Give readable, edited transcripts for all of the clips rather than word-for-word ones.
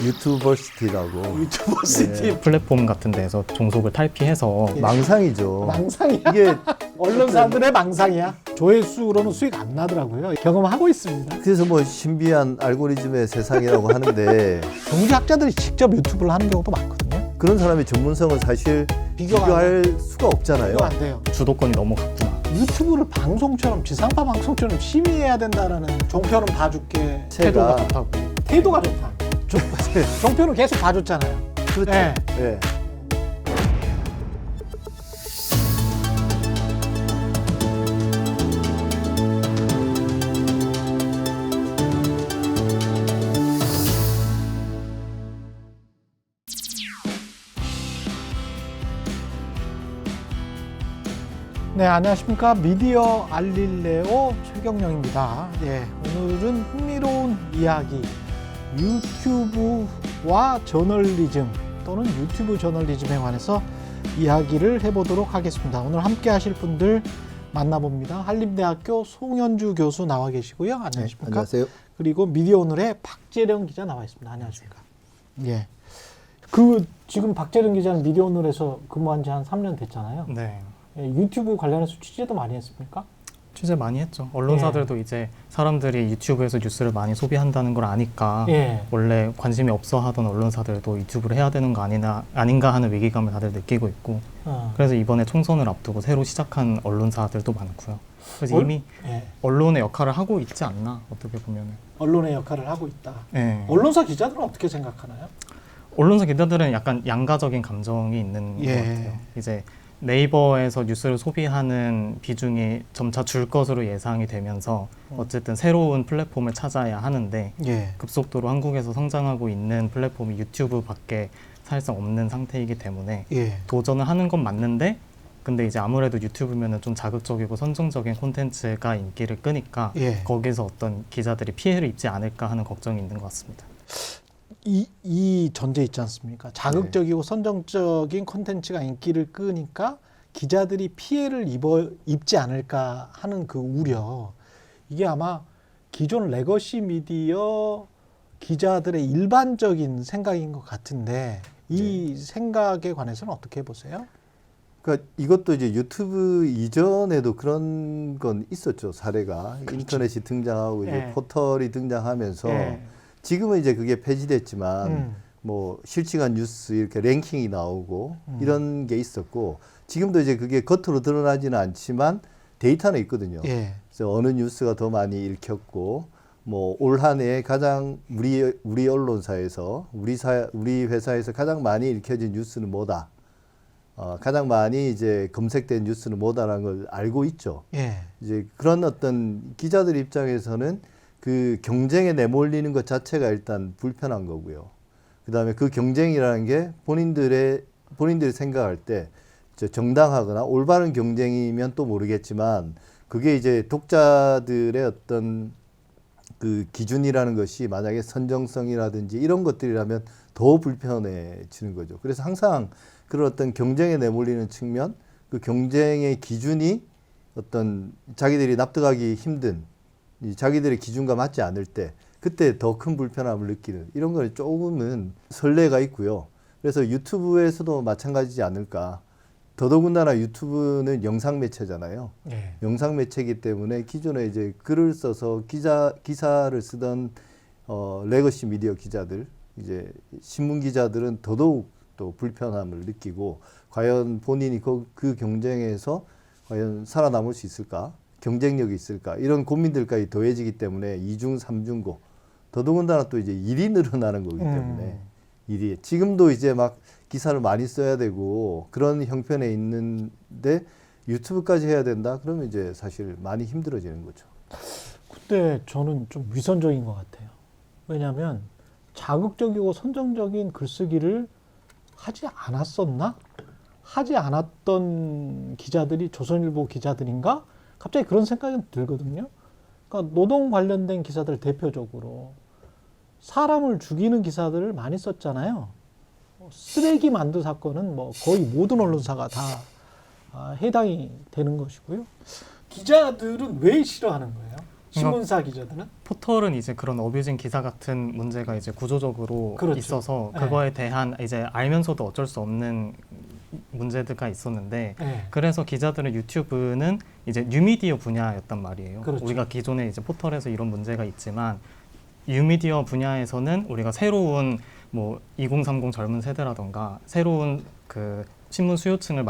유튜버시티라고. 유튜버시티. 플랫폼 같은 데서 종속을 탈피해서 망상이죠. 망상이야. 이게 언론사들의 망상이야. 조회수로는 수익 안 나더라고요. 경험하고 있습니다. 그래서 뭐 신비한 알고리즘의 세상이라고 하는데 경제학자들이 직접 유튜브를 하는 경우도 많거든요. 그런 사람의 전문성은 사실 비교할 수가 없잖아요. 이거 안 돼요. 주도권이 너무 같구나. 유튜브를 방송처럼 지상파 방송처럼 심의해야 된다라는 종편은 봐줄게. 태도가 제가 좋다고. 태도가 좋다. 종편은 계속 봐줬잖아요. 그렇죠. 네. 네. 네, 안녕하십니까. 미디어 알릴레오 최경영입니다. 예, 오늘은 흥미로운 이야기, 유튜브와 저널리즘 또는 유튜브 저널리즘에 관해서 이야기를 해보도록 하겠습니다. 오늘 함께 하실 분들 만나봅니다. 한림대학교 송현주 교수 나와 계시고요. 안녕하십니까. 네, 안녕하세요. 그리고 미디어오늘의 박재령 기자 나와 있습니다. 안녕하십니까. 예. 지금 박재령 기자는 미디어오늘에서 근무한 지 한 3년 됐잖아요. 네. 예, 유튜브 관련해서 취재도 많이 했습니까? 취재 많이 했죠. 언론사들도 이제 사람들이 유튜브에서 뉴스를 많이 소비한다는 걸 아니까 예. 원래 관심이 없어 하던 언론사들도 유튜브를 해야 되는 거 아닌가 하는 위기감을 다들 느끼고 있고 그래서 이번에 총선을 앞두고 새로 시작한 언론사들도 많고요. 그래서 이미 예. 언론의 역할을 하고 있지 않나 어떻게 보면은. 언론의 역할을 하고 있다. 네. 언론사 기자들은 어떻게 생각하나요? 언론사 기자들은 약간 양가적인 감정이 있는 예. 것 같아요. 이제 네이버에서 뉴스를 소비하는 비중이 점차 줄 것으로 예상이 되면서 어쨌든 새로운 플랫폼을 찾아야 하는데 예. 급속도로 한국에서 성장하고 있는 플랫폼이 유튜브밖에 사실상 없는 상태이기 때문에 예. 도전을 하는 건 맞는데 근데 이제 아무래도 유튜브면은 좀 자극적이고 선정적인 콘텐츠가 인기를 끄니까 예. 거기서 어떤 기자들이 피해를 입지 않을까 하는 걱정이 있는 것 같습니다. 이 전제 있지 않습니까? 자극적이고 선정적인 콘텐츠가 인기를 끄니까 기자들이 피해를 입지 않을까 하는 그 우려. 이게 아마 기존 레거시 미디어 기자들의 일반적인 생각인 것 같은데 이 생각에 관해서는 어떻게 보세요? 그러니까 이것도 이제 유튜브 이전에도 그런 건 있었죠. 사례가. 그렇죠. 인터넷이 등장하고 이제 예. 포털이 등장하면서 예. 지금은 이제 그게 폐지됐지만 뭐 실시간 뉴스 이렇게 랭킹이 나오고 이런 게 있었고 지금도 이제 그게 겉으로 드러나지는 않지만 데이터는 있거든요. 예. 그래서 어느 뉴스가 더 많이 읽혔고 뭐 올 한 해 가장 우리 언론사에서 우리 회사에서 가장 많이 읽혀진 뉴스는 뭐다. 가장 많이 이제 검색된 뉴스는 뭐다라는 걸 알고 있죠. 예. 이제 그런 어떤 기자들 입장에서는 그 경쟁에 내몰리는 것 자체가 일단 불편한 거고요. 그다음에 그 경쟁이라는 게 본인들이 생각할 때 정당하거나 올바른 경쟁이면 또 모르겠지만 그게 이제 독자들의 어떤 그 기준이라는 것이 만약에 선정성이라든지 이런 것들이라면 더 불편해지는 거죠. 그래서 항상 그런 어떤 경쟁에 내몰리는 측면, 그 경쟁의 기준이 어떤 자기들이 납득하기 힘든 자기들의 기준과 맞지 않을 때 그때 더 큰 불편함을 느끼는 이런 걸 조금은 선례가 있고요. 그래서 유튜브에서도 마찬가지지 않을까. 더더군다나 유튜브는 영상 매체잖아요. 예. 영상 매체이기 때문에 기존에 이제 글을 써서 기사를 쓰던 레거시 미디어 기자들, 이제 신문 기자들은 더더욱 또 불편함을 느끼고 과연 본인이 그 경쟁에서 과연 살아남을 수 있을까? 경쟁력이 있을까? 이런 고민들까지 더해지기 때문에 이중 삼중고 더더군다나 또 이제 일이 늘어나는 거기 때문에 일이 지금도 이제 막 기사를 많이 써야 되고 그런 형편에 있는데 유튜브까지 해야 된다? 그러면 이제 사실 많이 힘들어지는 거죠. 근데 저는 좀 위선적인 것 같아요. 왜냐하면 자극적이고 선정적인 글쓰기를 하지 않았었나? 하지 않았던 기자들이 조선일보 기자들인가? 갑자기 그런 생각이 들거든요. 그러니까 노동 관련된 기사들 대표적으로 사람을 죽이는 기사들을 많이 썼잖아요. 쓰레기 만두 사건은 뭐 거의 모든 언론사가 다 해당이 되는 것이고요. 기자들은 왜 싫어하는 거예요? 신문사 기자들은? 포털은 이제 그런 어뷰징 기사 같은 문제가 이제 구조적으로 그렇죠. 있어서 네. 그거에 대한 이제 알면서도 어쩔 수 없는 문제가 있었는데 네. 그래서 기자들은 유튜브는 이제 뉴미디어 분야였단 말이에요. 그렇죠. 우리가 기존에 이제 포털에서 이런 문제가 있지만 뉴미디어 분야에서는 우리가 새로운 뭐 2030 젊은 세대라던가 새로운 그 신문 수요층을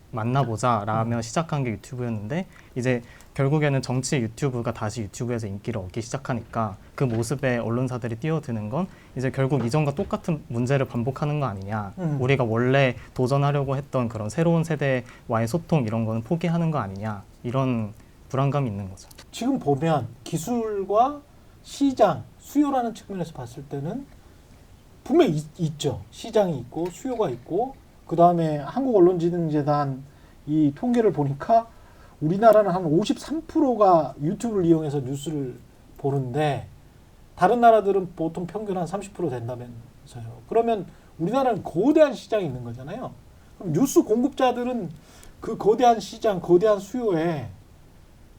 만나보자라며 시작한 게 유튜브였는데 이제 결국에는 정치 유튜브가 다시 유튜브에서 인기를 얻기 시작하니까 그 모습에 언론사들이 뛰어드는 건 이제 결국 이전과 똑같은 문제를 반복하는 거 아니냐. 우리가 원래 도전하려고 했던 그런 새로운 세대와의 소통 이런 거는 포기하는 거 아니냐. 이런 불안감이 있는 거죠. 지금 보면 기술과 시장, 수요라는 측면에서 봤을 때는 분명히 있죠. 시장이 있고 수요가 있고 그다음에 한국언론진흥재단 이 통계를 보니까 우리나라는 한 53%가 유튜브를 이용해서 뉴스를 보는데 다른 나라들은 보통 평균 한 30% 된다면서요. 그러면 우리나라는 거대한 시장이 있는 거잖아요. 그럼 뉴스 공급자들은 그 거대한 시장, 거대한 수요에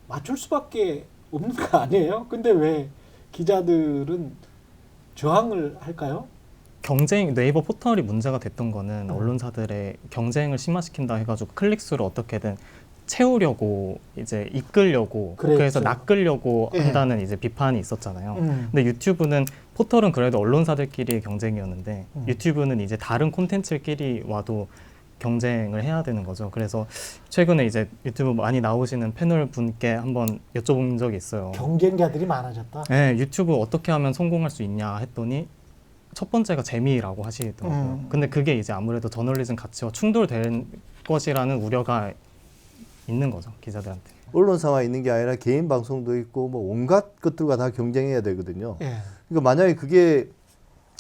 맞출 수밖에 없는 거 아니에요? 근데 왜 기자들은 저항을 할까요? 네이버 포털이 문제가 됐던 거는 언론사들의 경쟁을 심화시킨다 해가지고 클릭수를 어떻게든 채우려고 이제 이끌려고 그랬죠. 그래서 낚으려고 예. 한다는 이제 비판이 있었잖아요. 근데 유튜브는 포털은 그래도 언론사들끼리의 경쟁이었는데 유튜브는 이제 다른 콘텐츠끼리 와도 경쟁을 해야 되는 거죠. 그래서 최근에 이제 유튜브 많이 나오시는 패널 분께 한번 여쭤본 적이 있어요. 경쟁자들이 많아졌다. 네, 유튜브 어떻게 하면 성공할 수 있냐 했더니 첫 번째가 재미라고 하시더라고요. 근데 그게 이제 아무래도 저널리즘 가치와 충돌될 것이라는 우려가 있는 거죠, 기자들한테. 언론사만 있는 게 아니라 개인 방송도 있고 뭐 온갖 것들과 다 경쟁해야 되거든요. 예. 그러니까 만약에 그게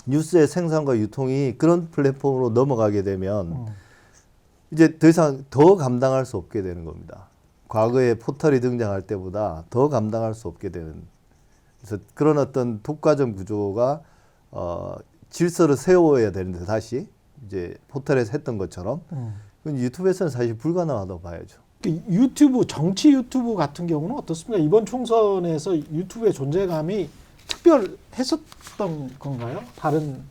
뉴스의 생산과 유통이 그런 플랫폼으로 넘어가게 되면 이제 더 이상 더 감당할 수 없게 되는 겁니다. 과거에 포털이 등장할 때보다 더 감당할 수 없게 되는. 그래서 그런 어떤 독과점 구조가 질서를 세워야 되는데 다시 이제 포털에서 했던 것처럼 그건 유튜브에서는 사실 불가능하다고 봐야죠. 유튜브, 정치 유튜브 같은 경우는 어떻습니까? 이번 총선에서 유튜브의 존재감이 특별했었던 건가요? 다른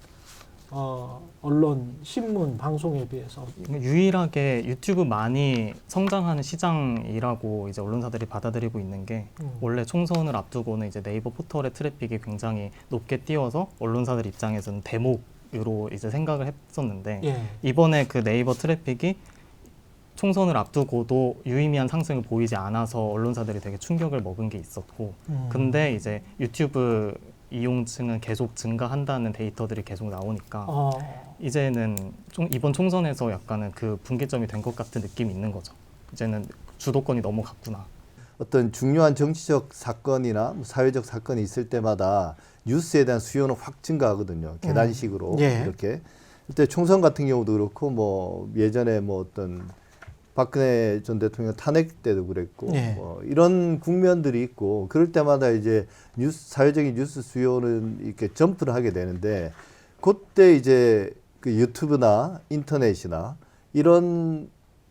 언론, 신문, 방송에 비해서. 유일하게 유튜브만이 성장하는 시장이라고 이제 언론사들이 받아들이고 있는 게 원래 총선을 앞두고는 이제 네이버 포털의 트래픽이 굉장히 높게 뛰어서 언론사들 입장에서는 대목으로 이제 생각을 했었는데 예. 이번에 그 네이버 트래픽이 총선을 앞두고도 유의미한 상승을 보이지 않아서 언론사들이 되게 충격을 먹은 게 있었고 근데 이제 유튜브 이용층은 계속 증가한다는 데이터들이 계속 나오니까 이제는 이번 총선에서 약간은 그 분기점이 된 것 같은 느낌이 있는 거죠. 이제는 주도권이 넘어갔구나. 어떤 중요한 정치적 사건이나 사회적 사건이 있을 때마다 뉴스에 대한 수요는 확 증가하거든요. 계단식으로 예. 이렇게. 그때 총선 같은 경우도 그렇고 뭐 예전에 뭐 어떤 박근혜 전 대통령 탄핵 때도 그랬고 예. 뭐 이런 국면들이 있고 그럴 때마다 이제 사회적인 뉴스 수요는 이렇게 점프를 하게 되는데 그때 이제 그 유튜브나 인터넷이나 이런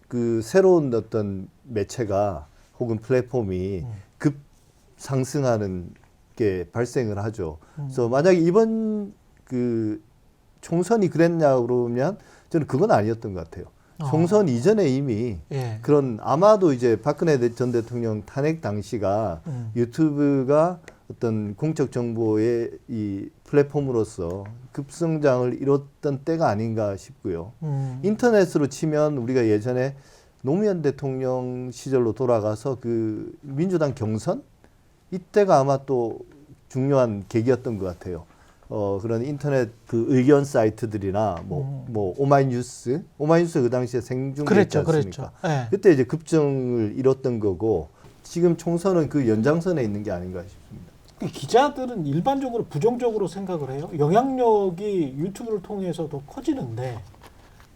그 새로운 어떤 매체가 혹은 플랫폼이 급 상승하는 게 발생을 하죠. 그래서 만약에 이번 그 총선이 그랬냐 그러면 저는 그건 아니었던 것 같아요. 총선 이전에 이미 예. 그런 아마도 이제 박근혜 전 대통령 탄핵 당시가 유튜브가 어떤 공적 정보의 이 플랫폼으로서 급성장을 이뤘던 때가 아닌가 싶고요. 인터넷으로 치면 우리가 예전에 노무현 대통령 시절로 돌아가서 그 민주당 경선 이때가 아마 또 중요한 계기였던 것 같아요. 그런 인터넷 그 의견 사이트들이나 뭐 오마이뉴스 그 당시에 생중계했지 않습니까? 예. 그때 이제 급증을 이뤘던 거고 지금 총선은 그 연장선에 있는 게 아닌가 싶습니다. 기자들은 일반적으로 부정적으로 생각을 해요. 영향력이 유튜브를 통해서 더 커지는데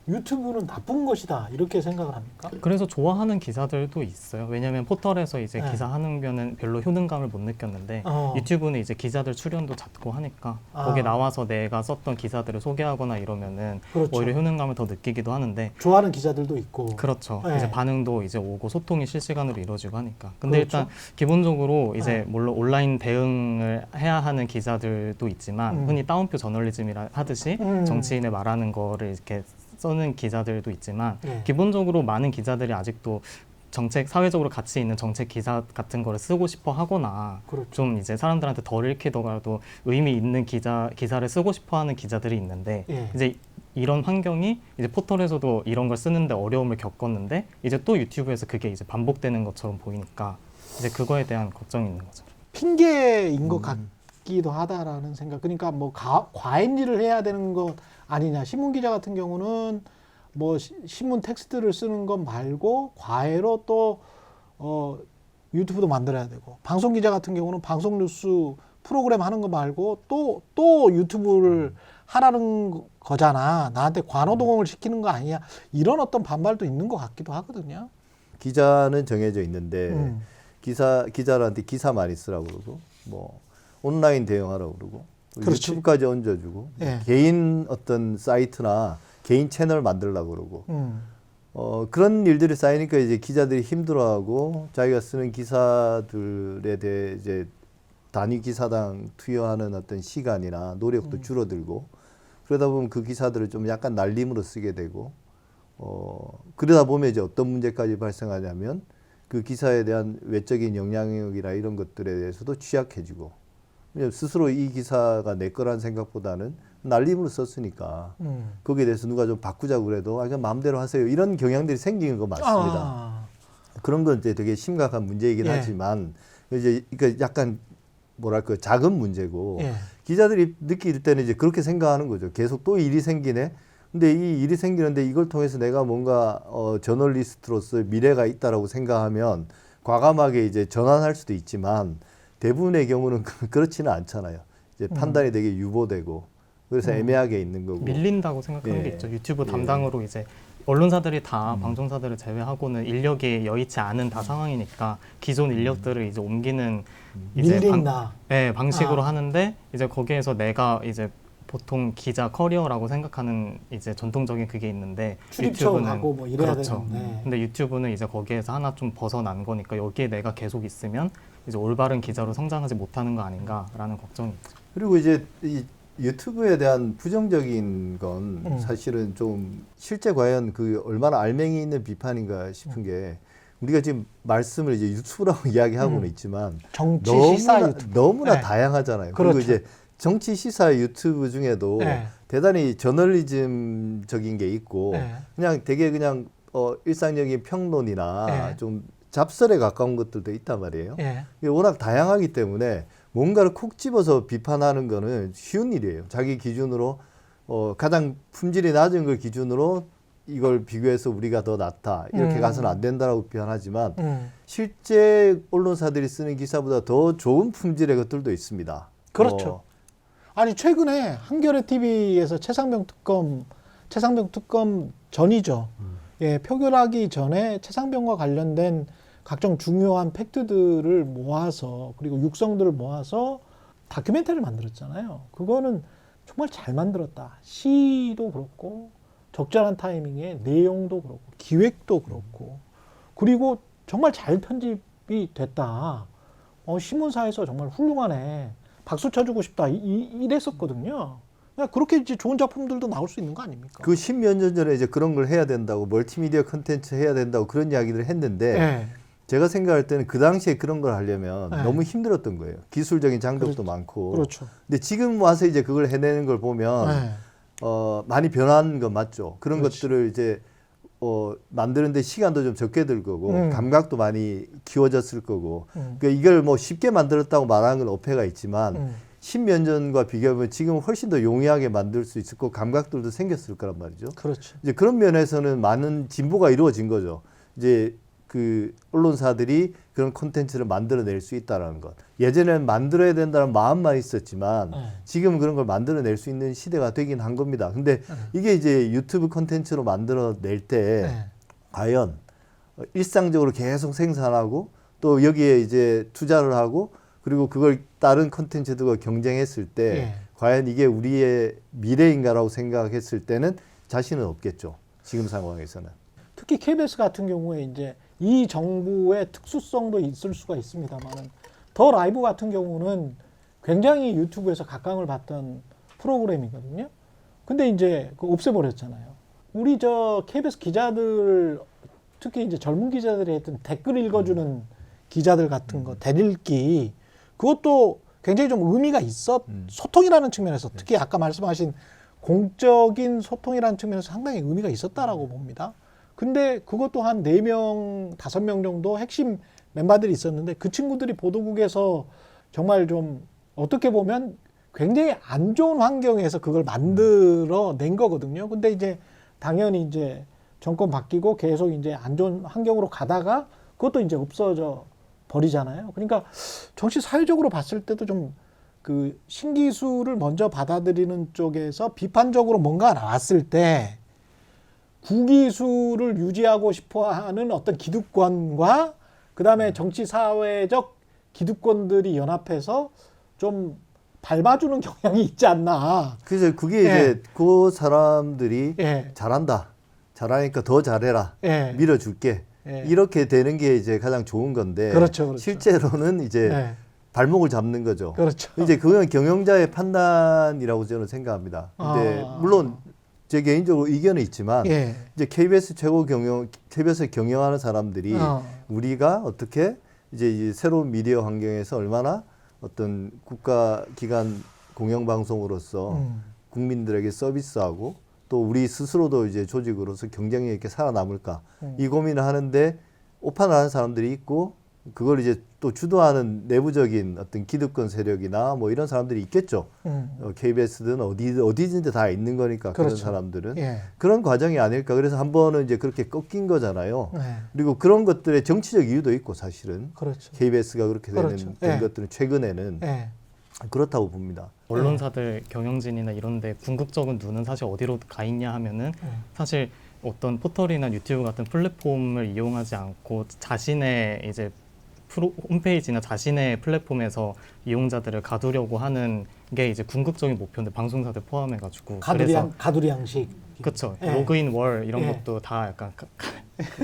유튜브는 나쁜 것이다 이렇게 생각을 합니까? 그래서 좋아하는 기사들도 있어요. 왜냐하면 포털에서 이제 네. 기사 하는 거는 별로 효능감을 못 느꼈는데 유튜브는 이제 기자들 출연도 잦고 하니까 거기에 나와서 내가 썼던 기사들을 소개하거나 이러면은 그렇죠. 오히려 효능감을 더 느끼기도 하는데 좋아하는 기자들도 있고. 그렇죠. 네. 이제 반응도 이제 오고 소통이 실시간으로 이루어지고 하니까. 근데 그렇죠. 일단 기본적으로 이제 네. 물론 온라인 대응을 해야 하는 기자들도 있지만 흔히 따옴표 저널리즘이라 하듯이 정치인의 말하는 거를 이렇게 써는 기자들도 있지만 네. 기본적으로 많은 기자들이 아직도 정책 사회적으로 가치 있는 정책 기사 같은 거를 쓰고 싶어 하거나 그렇죠. 좀 이제 사람들한테 덜 읽히더라도 의미 있는 기사를 쓰고 싶어 하는 기자들이 있는데 예. 이제 이런 환경이 이제 포털에서도 이런 걸 쓰는데 어려움을 겪었는데 이제 또 유튜브에서 그게 이제 반복되는 것처럼 보이니까 이제 그거에 대한 걱정이 있는 거죠. 핑계인 것 같기도 하다라는 생각. 그러니까 뭐 과잉일을 해야 되는 것 아니냐. 신문 기자 같은 경우는 뭐 신문 텍스트를 쓰는 것 말고 과외로 또 유튜브도 만들어야 되고, 방송 기자 같은 경우는 방송 뉴스 프로그램 하는 거 말고 또 유튜브를 하라는 거잖아. 나한테 관호동을 시키는 거 아니야. 이런 어떤 반발도 있는 것 같기도 하거든요. 기자는 정해져 있는데 기자들한테 기사 많이 쓰라고 그러고 뭐 온라인 대응하라고 그러고 그렇지. 유튜브까지 얹어주고 예. 개인 어떤 사이트나 개인 채널 만들려고 그러고 그런 일들이 쌓이니까 이제 기자들이 힘들어하고 자기가 쓰는 기사들에 대해 이제 단위 기사당 투여하는 어떤 시간이나 노력도 줄어들고 그러다 보면 그 기사들을 좀 약간 날림으로 쓰게 되고 그러다 보면 이제 어떤 문제까지 발생하냐면 그 기사에 대한 외적인 영향력이나 이런 것들에 대해서도 취약해지고 왜냐면 스스로 이 기사가 내 거라는 생각보다는 날림으로 썼으니까 거기에 대해서 누가 좀 바꾸자고 그래도 그냥 마음대로 하세요 이런 경향들이 생기는 거 맞습니다. 그런 건 이제 되게 심각한 문제이긴 예. 하지만 이제 그러니까 약간 뭐랄까 작은 문제고 예. 기자들이 느낄 때는 이제 그렇게 생각하는 거죠. 계속 또 일이 생기네. 근데 이 일이 생기는데 이걸 통해서 내가 뭔가 저널리스트로서 미래가 있다라고 생각하면 과감하게 이제 전환할 수도 있지만 대부분의 경우는 그렇지는 않잖아요. 이제 판단이 되게 유보되고 그래서 애매하게 있는 거고. 밀린다고 생각하는 게 예. 있죠. 유튜브 예. 담당으로 이제 언론사들이 다 방송사들을 제외하고는 인력이 여의치 않은 다 상황이니까 기존 인력들을 이제 옮기는 이제 밀린다. 방식으로 하는데 이제 거기에서 내가 이제 보통 기자 커리어라고 생각하는 이제 전통적인 그게 있는데 출입처 가고 뭐 이래야 그렇죠. 되는데. 근데 유튜브는 이제 거기에서 하나 좀 벗어난 거니까 여기에 내가 계속 있으면 이제 올바른 기자로 성장하지 못하는 거 아닌가라는 걱정이 있죠. 그리고 이제 이 유튜브에 대한 부정적인 건 사실은 좀 실제 과연 그 얼마나 알맹이 있는 비판인가 싶은 게 우리가 지금 말씀을 이제 유튜브라고 이야기하고는 있지만 정치 시사 유튜브. 너무나 네. 다양하잖아요. 그렇죠. 그리고 이제 정치 시사 유튜브 중에도 네. 대단히 저널리즘적인 게 있고 네. 그냥 되게 그냥 일상적인 평론이나 네. 좀 잡설에 가까운 것들도 있단 말이에요. 예. 이게 워낙 다양하기 때문에 뭔가를 콕 집어서 비판하는 거는 쉬운 일이에요. 자기 기준으로 가장 품질이 낮은 걸 기준으로 이걸 비교해서 우리가 더 낫다 이렇게 가서는 안 된다라고 비판하지만 실제 언론사들이 쓰는 기사보다 더 좋은 품질의 것들도 있습니다. 그렇죠. 아니 최근에 한겨레 TV에서 최상병 특검 전이죠. 예, 표결하기 전에 최상병과 관련된 각종 중요한 팩트들을 모아서 그리고 육성들을 모아서 다큐멘터리를 만들었잖아요. 그거는 정말 잘 만들었다. 시도 그렇고 적절한 타이밍에 내용도 그렇고 기획도 그렇고 그리고 정말 잘 편집이 됐다. 신문사에서 정말 훌륭하네. 박수 쳐주고 싶다. 이랬었거든요. 그렇게 이제 좋은 작품들도 나올 수 있는 거 아닙니까? 그 10몇 년 전에 이제 그런 걸 해야 된다고 멀티미디어 컨텐츠 해야 된다고 그런 이야기를 했는데 네. 제가 생각할 때는 그 당시에 그런 걸 하려면 네. 너무 힘들었던 거예요. 기술적인 장벽도 많고. 그렇죠. 근데 지금 와서 이제 그걸 해내는 걸 보면 네. 많이 변한 건 맞죠. 그런 그렇지. 것들을 이제 만드는데 시간도 좀 적게 들 거고 감각도 많이 키워졌을 거고. 그러니까 이걸 뭐 쉽게 만들었다고 말하는 건 어폐가 있지만 10몇 년과 비교하면 지금 훨씬 더 용이하게 만들 수 있을 거고 감각들도 생겼을 거란 말이죠. 그렇죠. 이제 그런 면에서는 많은 진보가 이루어진 거죠. 이제 그 언론사들이 그런 콘텐츠를 만들어낼 수 있다는 것. 예전에는 만들어야 된다는 마음만 있었지만 지금은 그런 걸 만들어낼 수 있는 시대가 되긴 한 겁니다. 근데 이게 이제 유튜브 콘텐츠로 만들어낼 때 과연 일상적으로 계속 생산하고 또 여기에 이제 투자를 하고 그리고 그걸 다른 콘텐츠들과 경쟁했을 때 과연 이게 우리의 미래인가라고 생각했을 때는 자신은 없겠죠. 지금 상황에서는. 특히 KBS 같은 경우에 이제 이 정부의 특수성도 있을 수가 있습니다만은 더 라이브 같은 경우는 굉장히 유튜브에서 각광을 받던 프로그램이거든요. 근데 이제 그 없애버렸잖아요. 우리 저 KBS 기자들 특히 이제 젊은 기자들이 했던 댓글 읽어주는 기자들 같은 거 대읽기 그것도 굉장히 좀 의미가 있었 소통이라는 측면에서 특히 아까 말씀하신 공적인 소통이라는 측면에서 상당히 의미가 있었다라고 봅니다. 근데 그것도 한 4명, 5명 정도 핵심 멤버들이 있었는데 그 친구들이 보도국에서 정말 좀 어떻게 보면 굉장히 안 좋은 환경에서 그걸 만들어 낸 거거든요. 근데 이제 당연히 이제 정권 바뀌고 계속 이제 안 좋은 환경으로 가다가 그것도 이제 없어져 버리잖아요. 그러니까 정치 사회적으로 봤을 때도 좀 그 신기술을 먼저 받아들이는 쪽에서 비판적으로 뭔가 나왔을 때 구기술을 유지하고 싶어하는 어떤 기득권과 그다음에 정치 사회적 기득권들이 연합해서 좀 밟아주는 경향이 있지 않나. 그래서 그게 이제 그 사람들이 예. 잘한다. 잘하니까 더 잘해라. 예. 밀어줄게. 예. 이렇게 되는 게 이제 가장 좋은 건데 그렇죠, 그렇죠. 실제로는 이제 예. 발목을 잡는 거죠. 그렇죠. 이제 그건 경영자의 판단이라고 저는 생각합니다. 근데 물론 제 개인적으로 의견은 있지만 예. 이제 KBS KBS를 경영하는 사람들이 우리가 어떻게 이제 이 새로운 미디어 환경에서 얼마나 어떤 국가기관 공영방송으로서 국민들에게 서비스하고 또 우리 스스로도 이제 조직으로서 경쟁력 있게 살아남을까 이 고민을 하는데 오판을 하는 사람들이 있고 그걸 이제 또 주도하는 내부적인 어떤 기득권 세력이나 뭐 이런 사람들이 있겠죠. KBS든 어디든지 다 있는 거니까 그렇죠. 그런 사람들은 예. 그런 과정이 아닐까. 그래서 한 번은 이제 그렇게 꺾인 거잖아요. 예. 그리고 그런 것들의 정치적 이유도 있고 사실은 그렇죠. KBS가 그렇게 되는 그렇죠. 된 예. 것들은 최근에는 예. 그렇다고 봅니다. 언론사들 경영진이나 이런데 궁극적인 눈은 사실 어디로 가 있냐 하면은 사실 어떤 포털이나 유튜브 같은 플랫폼을 이용하지 않고 자신의 이제 홈페이지나 자신의 플랫폼에서 이용자들을 가두려고 하는 게 이제 궁극적인 목표인데 방송사들 포함해가지고 가두리 양식. 그렇죠. 예. 로그인 월 이런 예. 것도 다 약간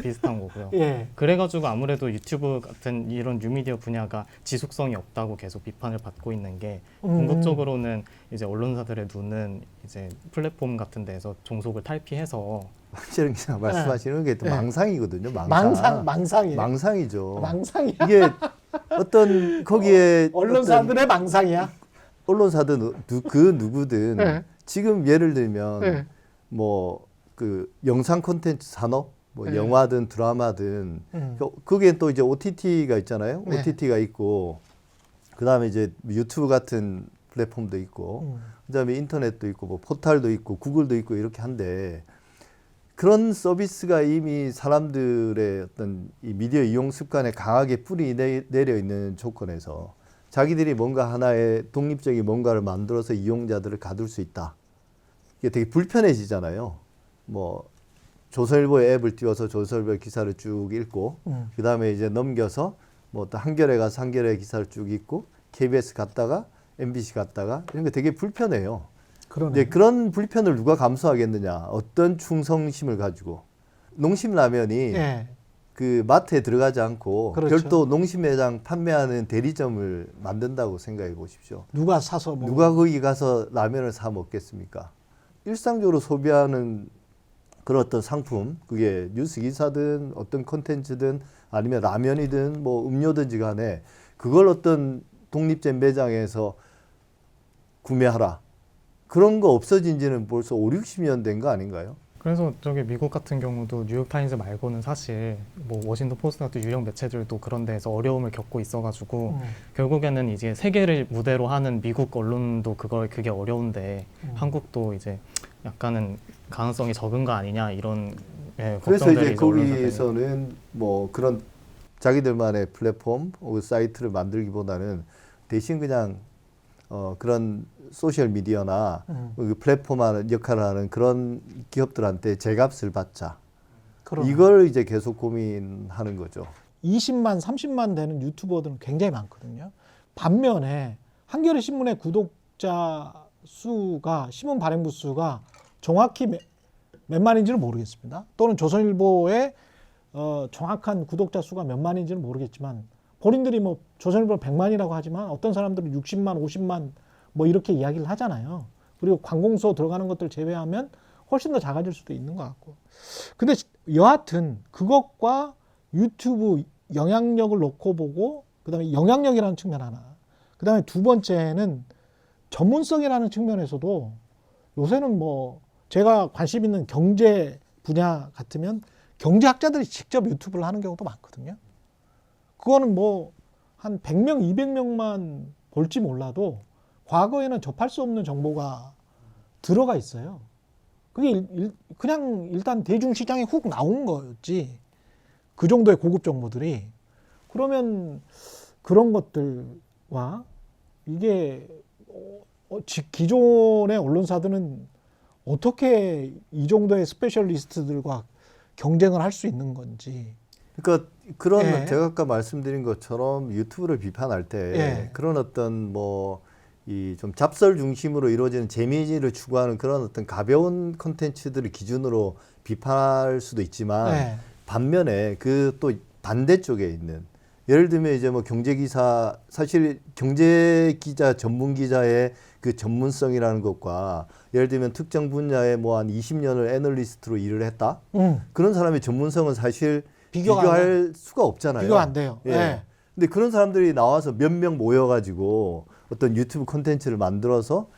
비슷한 거고요. 예. 그래가지고 아무래도 유튜브 같은 이런 뉴미디어 분야가 지속성이 없다고 계속 비판을 받고 있는 게 궁극적으로는 이제 언론사들의 눈은 이제 플랫폼 같은 데서 종속을 탈피해서 확실히 그냥 말씀하시는 게 또 예. 망상이거든요. 망상이에요. 망상이죠. 망상이야. 이게 어떤 거기에 언론사들의 망상이야. 언론사든 그 누구든 예. 지금 예를 들면 예. 뭐 그 영상 콘텐츠 산업 뭐 예. 영화든 드라마든 거기에 또 이제 OTT가 있잖아요. 네. OTT가 있고 그다음에 이제 유튜브 같은 플랫폼도 있고 그다음에 인터넷도 있고 뭐 포털도 있고 구글도 있고 이렇게 한데 그런 서비스가 이미 사람들의 어떤 이 미디어 이용 습관에 강하게 뿌리 내려 있는 조건에서 자기들이 뭔가 하나의 독립적인 뭔가를 만들어서 이용자들을 가둘 수 있다. 이게 되게 불편해지잖아요. 뭐 조선일보의 앱을 띄워서 조선일보 기사를 쭉 읽고 그 다음에 이제 넘겨서 뭐 또 한겨레 가서 한겨레 기사를 쭉 읽고 KBS 갔다가 MBC 갔다가 이런 게 되게 불편해요. 그러네. 이제 그런 불편을 누가 감수하겠느냐? 어떤 충성심을 가지고 농심라면이 예. 그 마트에 들어가지 않고 그렇죠. 별도 농심매장 판매하는 대리점을 만든다고 생각해 보십시오. 누가 사서 뭐 누가 거기 가서 라면을 사 먹겠습니까? 일상적으로 소비하는 그런 어떤 상품, 그게 뉴스 기사든 어떤 콘텐츠든 아니면 라면이든 뭐 음료든지 간에 그걸 어떤 독립된 매장에서 구매하라. 그런 거 없어진 지는 벌써 5, 60년 된 거 아닌가요? 그래서 저기 미국 같은 경우도 뉴욕타임즈 말고는 사실 뭐 워싱턴 포스트 같은 유력 매체들도 그런 데에서 어려움을 겪고 있어가지고 결국에는 이제 세계를 무대로 하는 미국 언론도 그게 어려운데 한국도 이제 약간은 가능성이 적은 거 아니냐 이런 그래서 걱정들이 이제 언론사들이. 거기서는 뭐 그런 자기들만의 플랫폼 혹은 사이트를 만들기보다는 대신 그냥 그런 소셜 미디어나 그 플랫폼 하는 역할을 하는 그런 기업들한테 제값을 받자. 그러네. 이걸 이제 계속 고민하는 거죠. 20만, 30만 되는 유튜버들은 굉장히 많거든요. 반면에 한겨레 신문의 구독자 수가 신문 발행부 수가 정확히 몇 만인지는 모르겠습니다. 또는 조선일보의 정확한 구독자 수가 몇 만인지는 모르겠지만 본인들이 뭐 조선일보 100만이라고 하지만 어떤 사람들은 60만, 50만 뭐 이렇게 이야기를 하잖아요. 그리고 관공서 들어가는 것들 제외하면 훨씬 더 작아질 수도 있는 것 같고. 근데 여하튼 그것과 유튜브 영향력을 놓고 보고 그다음에 영향력이라는 측면 하나. 그다음에 두 번째는 전문성이라는 측면에서도 요새는 뭐 제가 관심 있는 경제 분야 같으면 경제학자들이 직접 유튜브를 하는 경우도 많거든요. 그거는 뭐 한 100명, 200명만 볼지 몰라도 과거에는 접할 수 없는 정보가 들어가 있어요. 그게 그냥 일단 대중시장에 훅 나온 거였지. 그 정도의 고급 정보들이. 그러면 그런 것들과 이게 기존의 언론사들은 어떻게 이 정도의 스페셜리스트들과 경쟁을 할 수 있는 건지. 그러니까 그런 예. 제가 아까 말씀드린 것처럼 유튜브를 비판할 때 예. 그런 어떤 뭐 이 좀 잡설 중심으로 이루어지는 재미를 추구하는 그런 어떤 가벼운 콘텐츠들을 기준으로 비판할 수도 있지만 예. 반면에 그 또 반대쪽에 있는 예를 들면 이제 뭐 경제 기사 사실 경제 기자 전문 기자의 그 전문성이라는 것과 예를 들면 특정 분야에 뭐 한 20년을 애널리스트로 일을 했다 그런 사람의 전문성은 사실 비교할 수가 없잖아요. 비교 안 돼요. 예. 예. 근데 그런 사람들이 나와서 몇 명 모여가지고 어떤 유튜브 콘텐츠를 만들어서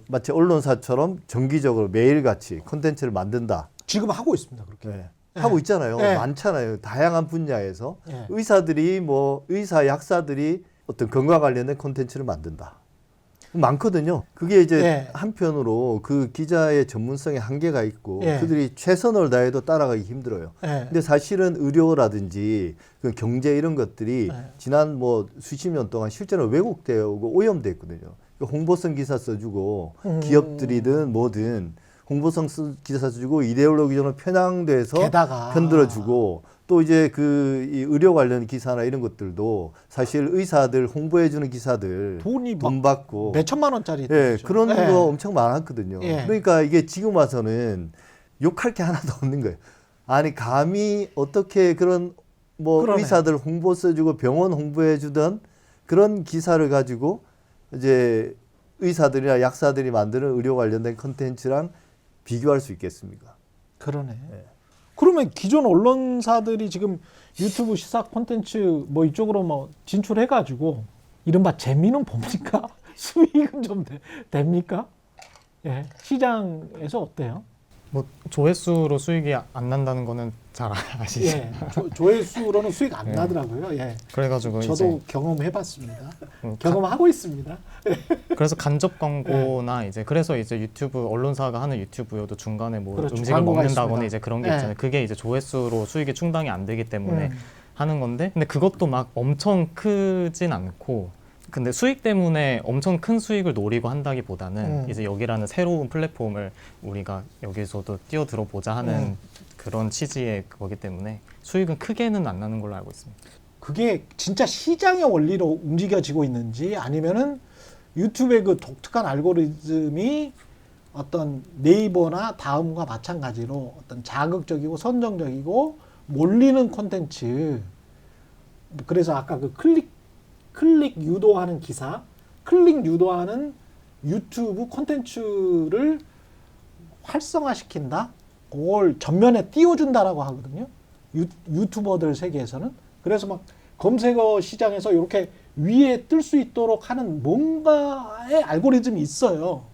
마치 언론사처럼 정기적으로 매일같이 콘텐츠를 만든다. 지금 하고 있습니다. 그렇게. 예. 하고 있잖아요. 예. 많잖아요. 다양한 분야에서 예. 의사들이 뭐 의사 약사들이 어떤 건강 관련된 콘텐츠를 만든다. 많거든요. 그게 이제 예. 한편으로 그 기자의 전문성에 한계가 있고 예. 그들이 최선을 다해도 따라가기 힘들어요. 예. 근데 사실은 의료라든지 그 경제 이런 것들이 예. 지난 뭐 수십 년 동안 실제로 왜곡되어 오고 오염됐거든요. 홍보성 기사 써주고 기업들이든 뭐든 홍보성 기사 써주고 이데올로기적으로 편향돼서 게다가 편들어주고 또 이제 그 이 의료 관련 기사나 이런 것들도 사실 의사들 홍보해주는 기사들 돈이 돈 받고 몇 천만 원짜리 예, 있죠. 그런 예. 거 엄청 많았거든요. 예. 그러니까 이게 지금 와서는 욕할 게 하나도 없는 거예요. 아니 감히 어떻게 그런 뭐 그러네. 의사들 홍보 써주고 병원 홍보해주던 그런 기사를 가지고 이제 의사들이나 약사들이 만드는 의료 관련된 컨텐츠랑 비교할 수 있겠습니까? 그러네. 예. 그러면 기존 언론사들이 지금 유튜브 시사 콘텐츠 뭐 이쪽으로 뭐 진출해가지고 이른바 재미는 봅니까? 수익은 좀 됩니까? 예, 시장에서 어때요? 뭐 조회수로 수익이 안 난다는 거는 잘 아시죠? 예, 조회수로는 수익 안 예. 나더라고요. 예, 그래가지고 저도 이제 경험해봤습니다. 음, 경험하고 있습니다. 그래서 간접 광고나 이제 그래서 이제 유튜브 언론사가 하는 유튜브여도 중간에 뭐 그렇죠. 음식을 광고가 먹는다거나 있습니다. 이제 그런 게 네. 있잖아요. 그게 이제 조회수로 수익이 충당이 안 되기 때문에 음. 하는 건데 근데 그것도 막 엄청 크진 않고 근데 수익 때문에 엄청 큰 수익을 노리고 한다기보다는 이제 여기라는 새로운 플랫폼을 우리가 여기서도 뛰어들어 보자 하는 그런 취지의 거기 때문에 수익은 크게는 안 나는 걸로 알고 있습니다. 그게 진짜 시장의 원리로 움직여지고 있는지 아니면은 유튜브의 그 독특한 알고리즘이 어떤 네이버나 다음과 마찬가지로 어떤 자극적이고 선정적이고 몰리는 콘텐츠 그래서 아까 그 클릭 유도하는 기사 클릭 유도하는 유튜브 콘텐츠를 활성화시킨다 그걸 전면에 띄워준다라고 하거든요 유튜버들 세계에서는 그래서 막 검색어 시장에서 이렇게 위에 뜰 수 있도록 하는 뭔가의 알고리즘이 있어요.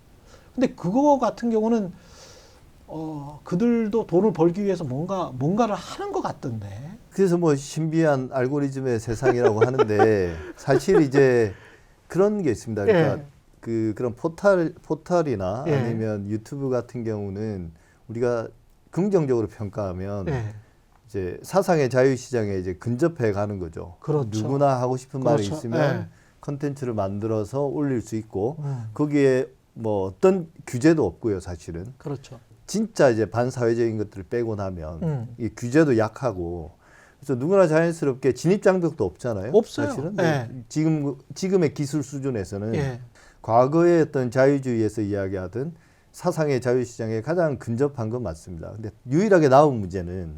근데 그거 같은 경우는 그들도 돈을 벌기 위해서 뭔가를 하는 것 같던데. 그래서 뭐 신비한 알고리즘의 세상이라고 하는데 사실 이제 그런 게 있습니다. 그러니까 그런 포털이나 예. 아니면 유튜브 같은 경우는 우리가 긍정적으로 평가하면 예. 이제 사상의 자유시장에 이제 근접해 가는 거죠. 그렇죠. 누구나 하고 싶은 말이 그렇죠. 있으면 예. 컨텐츠를 만들어서 올릴 수 있고 거기에 뭐 어떤 규제도 없고요, 사실은. 그렇죠. 진짜 이제 반사회적인 것들을 빼고 나면 이 규제도 약하고 그래서 누구나 자연스럽게 진입 장벽도 없잖아요. 없어요. 사실은 예. 지금의 기술 수준에서는 예. 과거의 어떤 자유주의에서 이야기하던 사상의 자유시장에 가장 근접한 건 맞습니다. 근데 유일하게 나온 문제는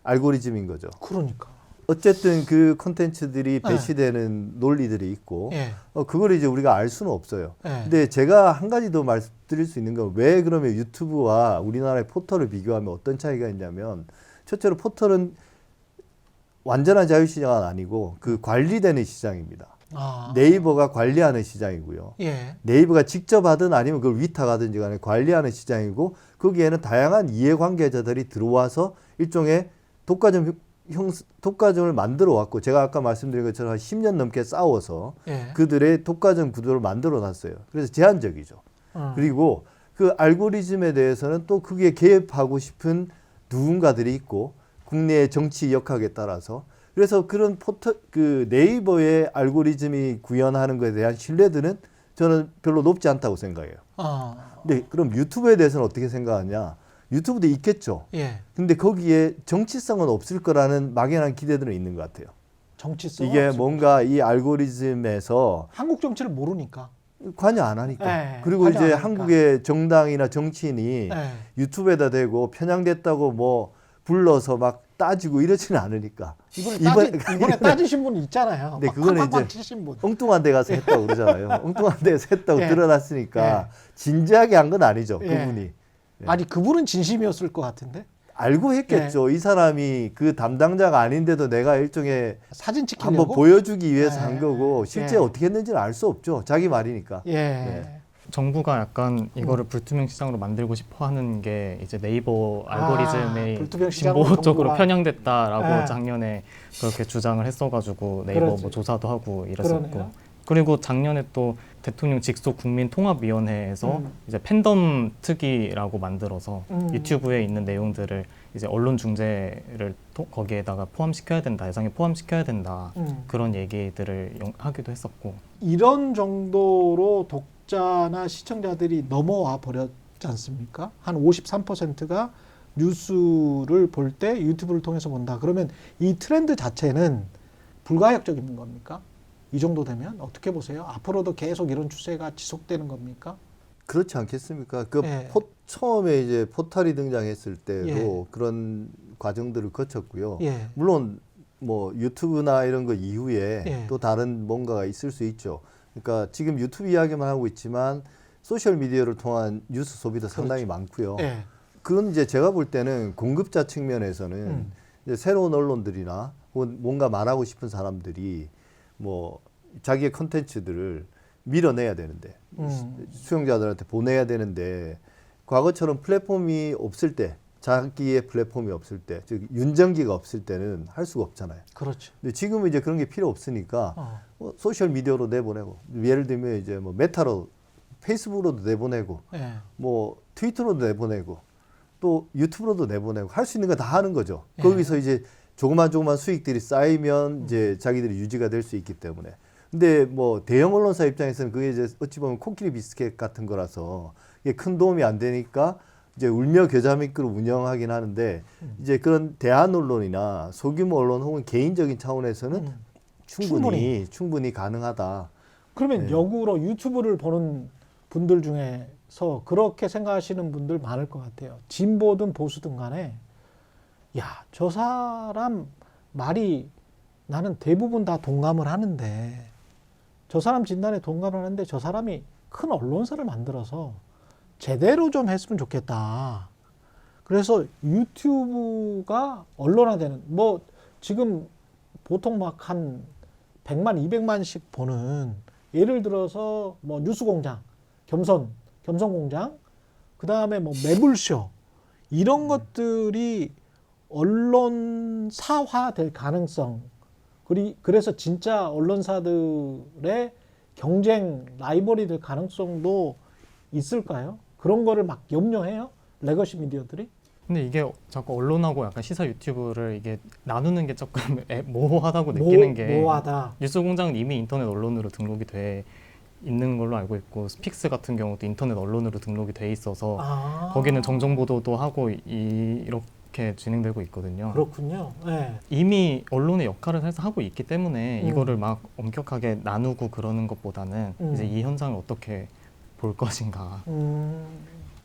알고리즘인 거죠. 그러니까. 어쨌든 그 콘텐츠들이 배치되는 논리들이 있고 예. 그걸 이제 우리가 알 수는 없어요. 예. 근데 제가 한 가지 더 말씀드릴 수 있는 건 왜 그러면 유튜브와 우리나라의 포털을 비교하면 어떤 차이가 있냐면 첫째로 포털은 완전한 자유시장은 아니고 그 관리되는 시장입니다. 아. 네이버가 관리하는 시장이고요. 예. 네이버가 직접 하든 아니면 그걸 위탁하든지 간에 관리하는 시장이고 거기에는 다양한 이해관계자들이 들어와서 일종의 독과점을 만들어 왔고 제가 아까 말씀드린 것처럼 한 10년 넘게 싸워서 예. 그들의 독과점 구도를 만들어 놨어요. 그래서 제한적이죠. 그리고 그 알고리즘에 대해서는 또 그게 개입하고 싶은 누군가들이 있고 국내의 정치 역학에 따라서 그래서 그런 그 네이버의 알고리즘이 구현하는 것에 대한 신뢰도는 저는 별로 높지 않다고 생각해요. 아. 근데 그럼 유튜브에 대해서는 어떻게 생각하냐? 유튜브도 있겠죠. 예. 근데 거기에 정치성은 없을 거라는 막연한 기대들은 있는 것 같아요. 정치성. 이게 뭔가 이 알고리즘에서 한국 정치를 모르니까. 관여 안 하니까. 네, 그리고 관여 안 이제 하니까. 한국의 정당이나 정치인이 예. 유튜브에다 대고 편향됐다고 뭐 불러서 막 따지고 이러지는 않으니까. 이번에 따지신 분 있잖아요. 네, 막 그거는 쾅쾅쾅 이제 치신 분. 엉뚱한 데 가서 했다고 그러잖아요. 엉뚱한 데서 했다고 예. 드러났으니까 진지하게 한 건 아니죠. 예. 그분이. 아니 그분은 진심이었을 것 같은데 알고 했겠죠. 이 사람이 그 담당자가 아닌데도 내가 일종의 사진 찍히려고. 한번 보여주기 위해서 예. 한 거고 실제 예. 어떻게 했는지는 알 수 없죠. 자기 말이니까. 예. 네. 정부가 약간 이거를 불투명 시장으로 만들고 싶어 하는 게 이제 네이버 알고리즘이 불투명 시장으로 진보 쪽으로 정부가- 편향됐다라고 예. 작년에 그렇게 주장을 했어가지고 네이버 그렇지. 뭐 조사도 하고 이랬었고 그러네요. 그리고 작년에 또 대통령 직속 국민통합위원회에서 음. 이제 팬덤 특위라고 만들어서 유튜브에 있는 내용들을 이제 언론 중재를 거기에다가 포함시켜야 된다, 예상에 포함시켜야 된다 그런 얘기들을 하기도 했었고 이런 정도로 독자나 시청자들이 넘어와 버렸지 않습니까? 한 53%가 뉴스를 볼 때 유튜브를 통해서 본다. 그러면 이 트렌드 자체는 불가역적인 겁니까? 이 정도 되면 어떻게 보세요? 앞으로도 계속 이런 추세가 지속되는 겁니까? 그렇지 않겠습니까? 그 예. 처음에 이제 포털이 등장했을 때도 예. 그런 과정들을 거쳤고요. 예. 물론 뭐 유튜브나 이런 거 이후에 예. 또 다른 뭔가가 있을 수 있죠. 그러니까 지금 유튜브 이야기만 하고 있지만 소셜 미디어를 통한 뉴스 소비도 상당히 많고요. 예. 그건 이제 제가 볼 때는 공급자 측면에서는 이제 새로운 언론들이나 혹은 뭔가 말하고 싶은 사람들이 뭐 자기의 컨텐츠들을 밀어내야 되는데 수용자들한테 보내야 되는데 과거처럼 플랫폼이 없을 때 자기의 플랫폼이 없을 때 즉 윤정기가 없을 때는 할 수가 없잖아요. 그렇죠. 근데 지금은 이제 그런 게 필요 없으니까 소셜 미디어로 내보내고 예를 들면 이제 뭐 메타로 페이스북으로도 내보내고 예. 뭐 트위터로도 내보내고 또 유튜브로도 내보내고 할 수 있는 거 다 하는 거죠. 예. 거기서 이제 조그만 수익들이 쌓이면 이제 자기들이 유지가 될 수 있기 때문에. 근데 뭐 대형 언론사 입장에서는 그게 이제 어찌 보면 코끼리 비스켓 같은 거라서 이게 큰 도움이 안 되니까 이제 울며 겨자 먹기로 운영하긴 하는데 이제 그런 대한 언론이나 소규모 언론 혹은 개인적인 차원에서는 충분히 가능하다. 그러면 네. 역으로 유튜브를 보는 분들 중에서 그렇게 생각하시는 분들 많을 것 같아요. 진보든 보수든 간에 야, 저 사람 말이 나는 대부분 다 동감을 하는데 저 사람 진단에 동감을 하는데 저 사람이 큰 언론사를 만들어서 제대로 좀 했으면 좋겠다. 그래서 유튜브가 언론화되는 뭐 지금 보통 막 한 100만, 200만씩 보는 예를 들어서 뭐 뉴스공장, 겸손공장, 그 다음에 뭐 매불쇼 이런 것들이 언론사화 될 가능성 그래서 진짜 언론사들의 경쟁 라이벌이 될 가능성도 있을까요? 그런 거를 막 염려해요? 레거시 미디어들이? 근데 이게 자꾸 언론하고 약간 시사 유튜브를 이게 나누는 게 조금 모호하다고 느끼는 게 모호하다. 뉴스공장은 이미 인터넷 언론으로 등록이 돼 있는 걸로 알고 있고 스픽스 같은 경우도 인터넷 언론으로 등록이 돼 있어서 거기는 정정 보도도 하고 이렇게 진행되고 있거든요. 그렇군요. 네. 이미 언론의 역할을 살짝 하고 있기 때문에 이거를 막 엄격하게 나누고 그러는 것보다는 이제 이 현상을 어떻게 볼 것인가.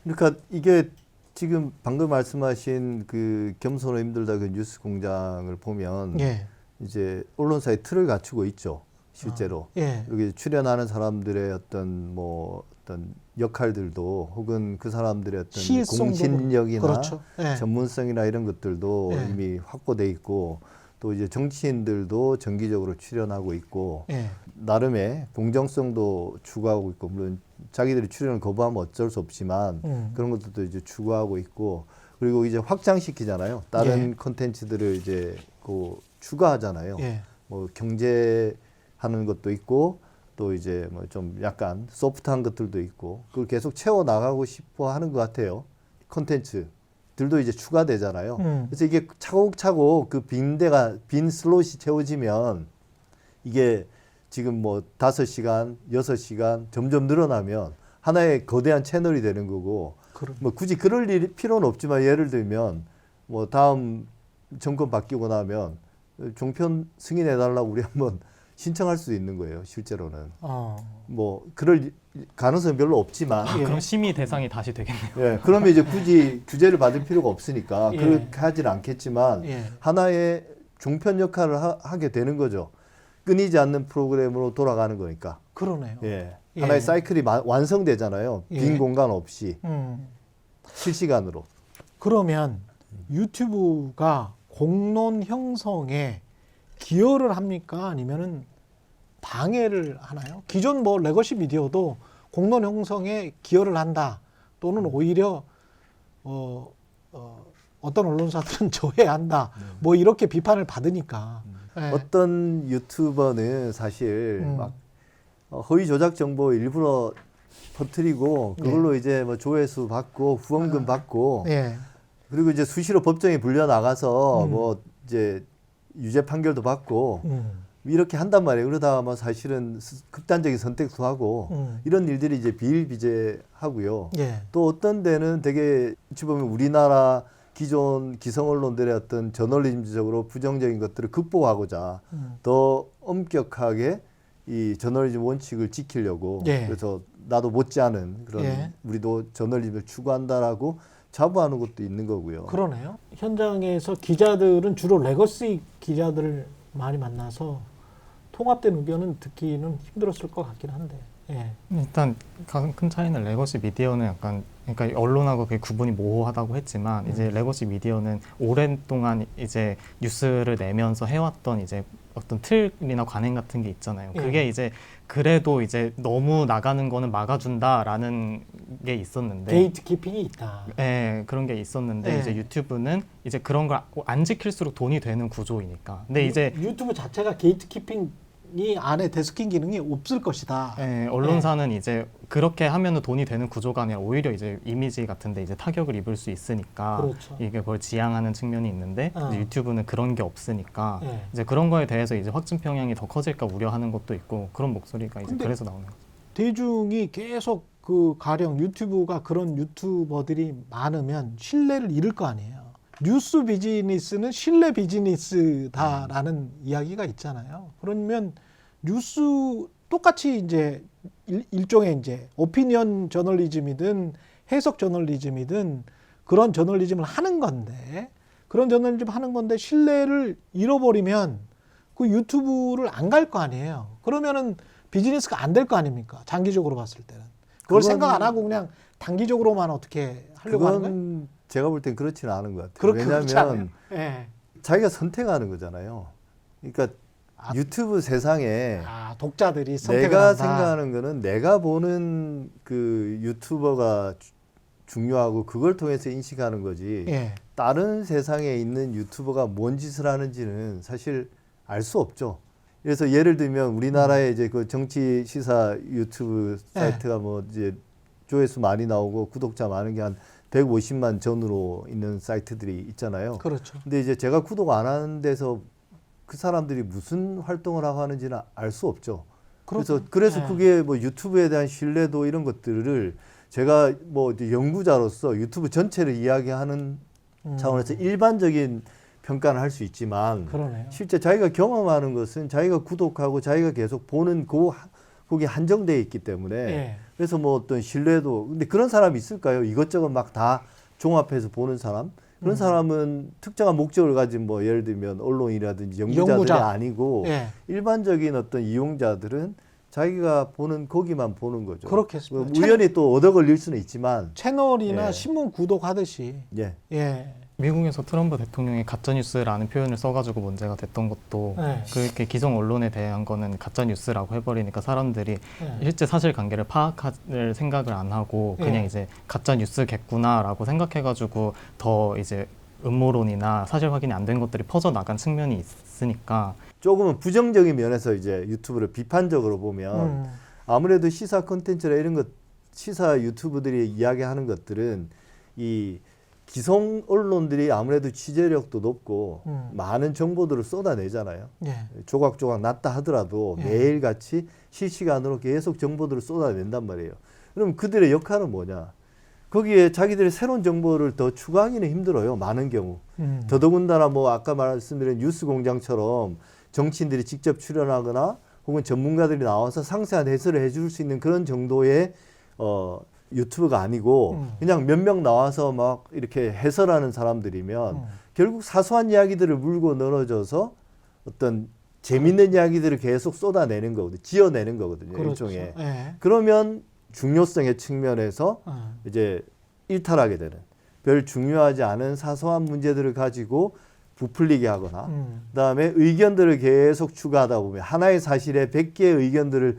그러니까 이게 지금 방금 말씀하신 그 겸손하 힘들다 그 뉴스 공장을 보면 예. 이제 언론사의 틀을 갖추고 있죠. 실제로. 예. 여기 출연하는 사람들의 어떤 뭐 어떤 역할들도 혹은 그 사람들의 어떤 시의성도 공신력이나 그렇죠. 예. 전문성이나 이런 것들도 예. 이미 확보돼 있고 또 이제 정치인들도 정기적으로 출연하고 있고 예. 나름의 공정성도 추구하고 있고 물론 자기들이 출연을 거부하면 어쩔 수 없지만 그런 것들도 이제 추구하고 있고 그리고 이제 확장시키잖아요. 다른 콘텐츠들을 이제 그 추가하잖아요. 예. 뭐 경제하는 것도 있고 또 이제 뭐 좀 약간 소프트한 것들도 있고 그걸 계속 채워 나가고 싶어 하는 것 같아요. 콘텐츠들도 이제 추가되잖아요. 그래서 이게 차곡차곡 그 빈 슬롯이 채워지면 이게 지금 뭐 5시간, 6시간 점점 늘어나면 하나의 거대한 채널이 되는 거고 뭐 굳이 그럴 필요는 없지만 예를 들면 뭐 다음 정권 바뀌고 나면 종편 승인해달라고 우리 한번 신청할 수 있는 거예요. 실제로는. 뭐 그럴 가능성은 별로 없지만 그럼 심의 대상이 다시 되겠네요. 예, 그러면 이제 굳이 규제를 받을 필요가 없으니까 그렇게 하지는 않겠지만 하나의 종편 역할을 하게 되는 거죠. 끊이지 않는 프로그램으로 돌아가는 거니까. 그러네요. 예. 하나의 사이클이 완성되잖아요. 빈 공간 없이 실시간으로. 그러면 유튜브가 공론 형성에 기여를 합니까? 아니면은 방해를 하나요? 기존 뭐 레거시 미디어도 공론 형성에 기여를 한다. 또는 오히려 어떤 언론사들은 저해한다. 뭐 이렇게 비판을 받으니까. 네. 어떤 유튜버는 사실 막 허위 조작 정보 일부러 퍼뜨리고 그걸로 이제 뭐 조회수 받고 후원금 받고 그리고 이제 수시로 법정에 불려 나가서 뭐 이제 유죄 판결도 받고 이렇게 한단 말이에요. 그러다가 뭐 사실은 극단적인 선택도 하고 이런 일들이 이제 비일비재하고요. 또 어떤 데는 되게 어찌 보면 우리나라 기존 기성 언론들의 어떤 저널리즘적으로 부정적인 것들을 극복하고자 더 엄격하게 이 저널리즘 원칙을 지키려고 그래서 나도 못지않은 그런 우리도 저널리즘을 추구한다라고 자부하는 것도 있는 거고요. 그러네요. 현장에서 기자들은 주로 레거시 기자들을 많이 만나서 통합된 의견은 듣기는 힘들었을 것 같긴 한데. 일단 가장 큰 차이는 레거시 미디어는 약간 그러니까 언론하고 그 구분이 모호하다고 했지만 이제 레거시 미디어는 오랜 동안 이제 뉴스를 내면서 해왔던 이제 어떤 틀이나 관행 같은 게 있잖아요. 그게 이제 그래도 이제 너무 나가는 거는 막아준다라는 게 있었는데 게이트 키핑이 있다. 네, 그런 게 있었는데 이제 유튜브는 이제 그런 걸 안 지킬수록 돈이 되는 구조이니까. 근데 이제 유튜브 자체가 게이트 키핑이 안에 데스킹 기능이 없을 것이다. 네, 언론사는 이제 그렇게 하면은 돈이 되는 구조가 아니라 오히려 이제 이미지 같은데 이제 타격을 입을 수 있으니까 이게 그걸 지향하는 측면이 있는데 이제 유튜브는 그런 게 없으니까 이제 그런 거에 대해서 이제 확증 평양이 더 커질까 우려하는 것도 있고 그런 목소리가 이제 그래서 나오는 거죠. 대중이 계속 그 가령 유튜브가 그런 유튜버들이 많으면 신뢰를 잃을 거 아니에요. 뉴스 비즈니스는 신뢰 비즈니스다라는 이야기가 있잖아요. 그러면 뉴스 똑같이 이제 일종의 이제 오피니언 저널리즘이든 해석 저널리즘이든 그런 저널리즘을 하는 건데 그런 저널리즘 하는 건데 신뢰를 잃어버리면 그 유튜브를 안 갈 거 아니에요. 그러면은 비즈니스가 안 될 거 아닙니까? 장기적으로 봤을 때는. 그걸 생각 안 하고 그냥 단기적으로만 어떻게 하려고 하는 거예요? 제가 볼 땐 그렇지는 않은 것 같아요. 왜냐하면 자기가 선택하는 거잖아요. 그러니까 유튜브 세상에 독자들이 선택을 내가 한다. 생각하는 거는 내가 보는 그 유튜버가 중요하고 그걸 통해서 인식하는 거지. 다른 세상에 있는 유튜버가 뭔 짓을 하는지는 사실 알 수 없죠. 그래서 예를 들면 우리나라에 이제 그 정치 시사 유튜브 사이트가 뭐 이제 조회수 많이 나오고 구독자 많은 게 한 150만 전후로 있는 사이트들이 있잖아요. 그렇죠. 근데 이제 제가 구독 안 하는 데서 그 사람들이 무슨 활동을 하고 하는지는 알 수 없죠. 그래서 네. 그게 뭐 유튜브에 대한 신뢰도 이런 것들을 제가 뭐 이제 연구자로서 유튜브 전체를 이야기하는 차원에서 일반적인 평가는 할 수 있지만 그러네요. 실제 자기가 경험하는 것은 자기가 구독하고 자기가 계속 보는 그게 한정되어 있기 때문에 예. 그래서 뭐 어떤 신뢰도 근데 그런 사람이 있을까요? 이것저것 막 다 종합해서 보는 사람? 그런 사람은 특정한 목적을 가진 뭐 예를 들면 언론이라든지 연구자들이 연구자. 아니고 예. 일반적인 어떤 이용자들은 자기가 보는 거기만 보는 거죠. 그렇겠습니다. 뭐 우연히 또 얻어 걸릴 수는 있지만 채널이나 예. 신문 구독하듯이. 예. 예. 미국에서 트럼프 대통령이 가짜뉴스라는 표현을 써가지고 문제가 됐던 것도 네. 그렇게 기성 언론에 대한 거는 가짜뉴스라고 해버리니까 사람들이 예. 실제 사실관계를 파악할 생각을 안 하고 그냥 예. 이제 가짜뉴스겠구나라고 생각해가지고 더 이제 음모론이나 사실 확인이 안 된 것들이 퍼져나간 측면이 있으니까 조금은 부정적인 면에서 이제 유튜브를 비판적으로 보면 아무래도 시사 콘텐츠나 이런 것 시사 유튜브들이 이야기하는 것들은 이 기성 언론들이 아무래도 취재력도 높고 많은 정보들을 쏟아내잖아요. 예. 조각조각 났다 하더라도 예. 매일같이 실시간으로 계속 정보들을 쏟아낸단 말이에요. 그럼 그들의 역할은 뭐냐? 거기에 자기들의 새로운 정보를 더 추가하기는 힘들어요. 많은 경우. 더더군다나 뭐 아까 말씀드린 뉴스공장처럼 정치인들이 직접 출연하거나 혹은 전문가들이 나와서 상세한 해설을 해줄 수 있는 그런 정도의 유튜브가 아니고 그냥 몇 명 나와서 막 이렇게 해설하는 사람들이면 결국 사소한 이야기들을 물고 늘어져서 어떤 재밌는 이야기들을 계속 쏟아내는 거거든요. 지어내는 거거든요. 그렇죠. 일종의. 예. 그러면 중요성의 측면에서 이제 일탈하게 되는 별 중요하지 않은 사소한 문제들을 가지고 부풀리게 하거나 그다음에 의견들을 계속 추가하다 보면 하나의 사실에 100개의 의견들을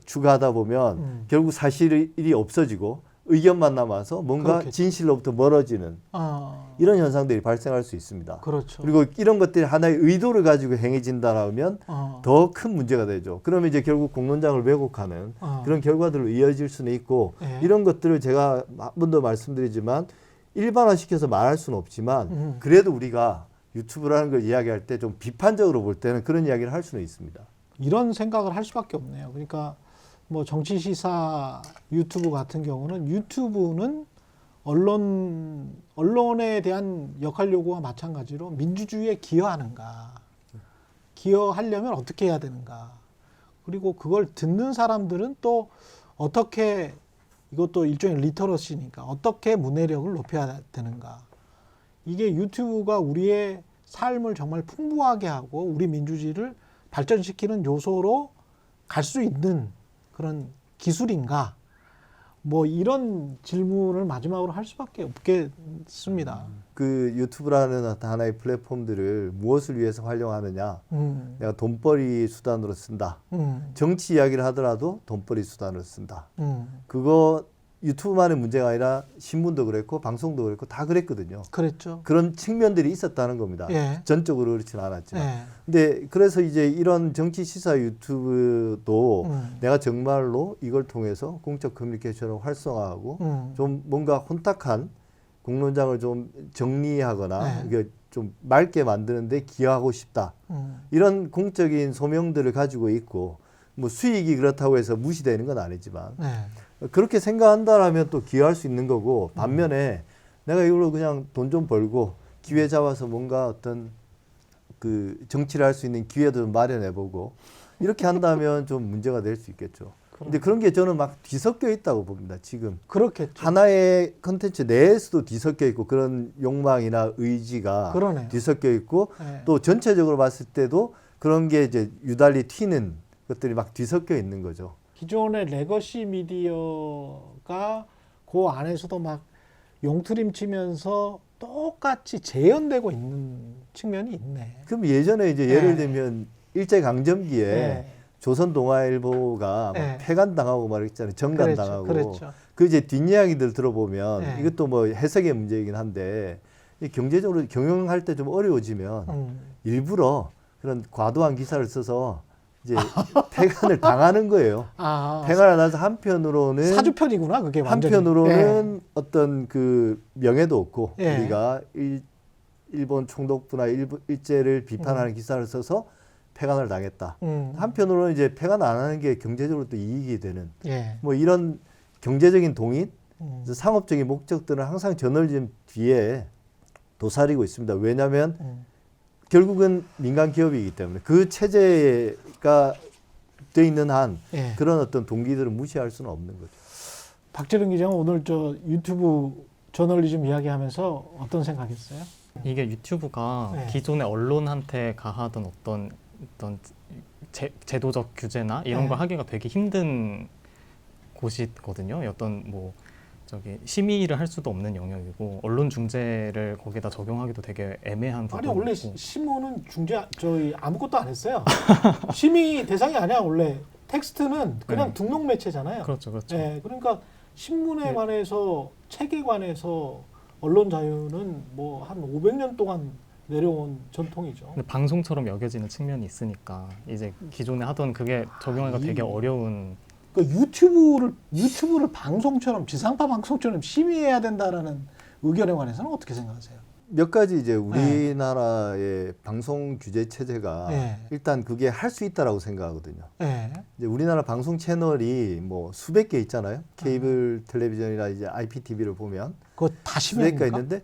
추가하다 보면 결국 사실이 없어지고 의견만 남아서 뭔가 그렇겠죠. 진실로부터 멀어지는 이런 현상들이 발생할 수 있습니다. 그렇죠. 그리고 이런 것들이 하나의 의도를 가지고 행해진다라면 더 큰 문제가 되죠. 그러면 이제 결국 공론장을 왜곡하는 그런 결과들로 이어질 수는 있고 예. 이런 것들을 제가 한 번 더 말씀드리지만 일반화시켜서 말할 수는 없지만 그래도 우리가 유튜브라는 걸 이야기할 때 좀 비판적으로 볼 때는 그런 이야기를 할 수는 있습니다. 이런 생각을 할 수밖에 없네요. 그러니까 뭐 정치 시사 유튜브 같은 경우는 유튜브는 언론에 대한 역할 요구와 마찬가지로 민주주의에 기여하는가, 기여하려면 어떻게 해야 되는가, 그리고 그걸 듣는 사람들은 또 어떻게, 이것도 일종의 리터러시니까 어떻게 문해력을 높여야 되는가. 이게 유튜브가 우리의 삶을 정말 풍부하게 하고 우리 민주주의를 발전시키는 요소로 갈 수 있는 그런 기술인가? 뭐 이런 질문을 마지막으로 할 수밖에 없겠습니다. 그 유튜브라는 어떤 하나의 플랫폼들을 무엇을 위해서 활용하느냐? 내가 돈벌이 수단으로 쓴다. 정치 이야기를 하더라도 돈벌이 수단으로 쓴다. 그거 유튜브만의 문제가 아니라 신문도 그랬고 방송도 그랬고 다 그랬거든요. 그랬죠. 그런 측면들이 있었다는 겁니다. 예. 전적으로 그렇지는 않았지만. 예. 근데 그래서 이제 이런 정치 시사 유튜브도 내가 정말로 이걸 통해서 공적 커뮤니케이션을 활성화하고 좀 뭔가 혼탁한 공론장을 좀 정리하거나 네. 이게 좀 맑게 만드는데 기여하고 싶다. 이런 공적인 소명들을 가지고 있고 뭐 수익이 그렇다고 해서 무시되는 건 아니지만 네. 그렇게 생각한다라면 또 기여할 수 있는 거고 반면에 내가 이걸로 그냥 돈 좀 벌고 기회 잡아서 뭔가 어떤 그 정치를 할 수 있는 기회도 좀 마련해보고 이렇게 한다면 좀 문제가 될 수 있겠죠. 근데 그런 게 저는 막 뒤섞여 있다고 봅니다. 지금 그렇겠죠. 하나의 컨텐츠 내에서도 뒤섞여 있고 그런 욕망이나 의지가 그러네요. 뒤섞여 있고 네. 또 전체적으로 봤을 때도 그런 게 이제 유달리 튀는 것들이 막 뒤섞여 있는 거죠. 기존의 레거시 미디어가 그 안에서도 막 용트림 치면서 똑같이 재현되고 있는 측면이 있네. 그럼 예전에 이제 예를 들면 일제강점기에 네. 조선동아일보가 막 네. 폐간당하고 말했잖아요. 정간당하고. 그랬죠. 그 이제 뒷이야기들 들어보면 네. 이것도 뭐 해석의 문제이긴 한데 이 경제적으로 경영할 때 좀 어려워지면 일부러 그런 과도한 기사를 써서 이제 폐간을 당하는 거예요. 폐간을 나서 한편으로는 사주편이구나 그게 완전히. 한편으로는 어떤 그 명예도 없고 예. 우리가 일본 총독부나 일제를 비판하는 기사를 써서 폐간을 당했다. 한편으로는 이제 폐간 안 하는 게 경제적으로 또 이익이 되는 예. 뭐 이런 경제적인 동인, 상업적인 목적들은 항상 저널리즘 뒤에 도사리고 있습니다. 왜냐하면 결국은 민간 기업이기 때문에 그 체제가 돼 있는 한 예. 그런 어떤 동기들을 무시할 수는 없는 거죠. 박재련 기자는 오늘 저 유튜브 저널리즘 이야기하면서 어떤 생각했어요? 이게 유튜브가 네. 기존의 언론한테 가하던 어떤 제도적 규제나 이런 네. 걸 하기가 되게 힘든 곳이거든요. 어떤 뭐 저기 심의를 할 수도 없는 영역이고 언론 중재를 거기다 적용하기도 되게 애매한 아니 부분이고. 원래 심의는 중재 저희 아무것도 안 했어요. 심의 대상이 아니야 원래. 텍스트는 그냥 네. 등록 매체잖아요. 그렇죠, 그렇죠. 예, 그러니까 신문에 네. 관해서 책에 관해서 언론 자유는 뭐 한 500년 동안 내려온 전통이죠. 근데 방송처럼 여겨지는 측면이 있으니까 이제 기존에 하던 그게 적용하기가 되게 어려운. 그 유튜브를 방송처럼 지상파 방송처럼 심의해야 된다라는 의견에 관해서는 어떻게 생각하세요? 몇 가지 이제 우리나라의 방송 규제 체제가 네. 일단 그게 할 수 있다라고 생각하거든요. 예. 이제 우리나라 방송 채널이 뭐 수백 개 있잖아요. 케이블 텔레비전이나 이제 IPTV를 보면 그거 다 수백 개 심의합니까? 있는데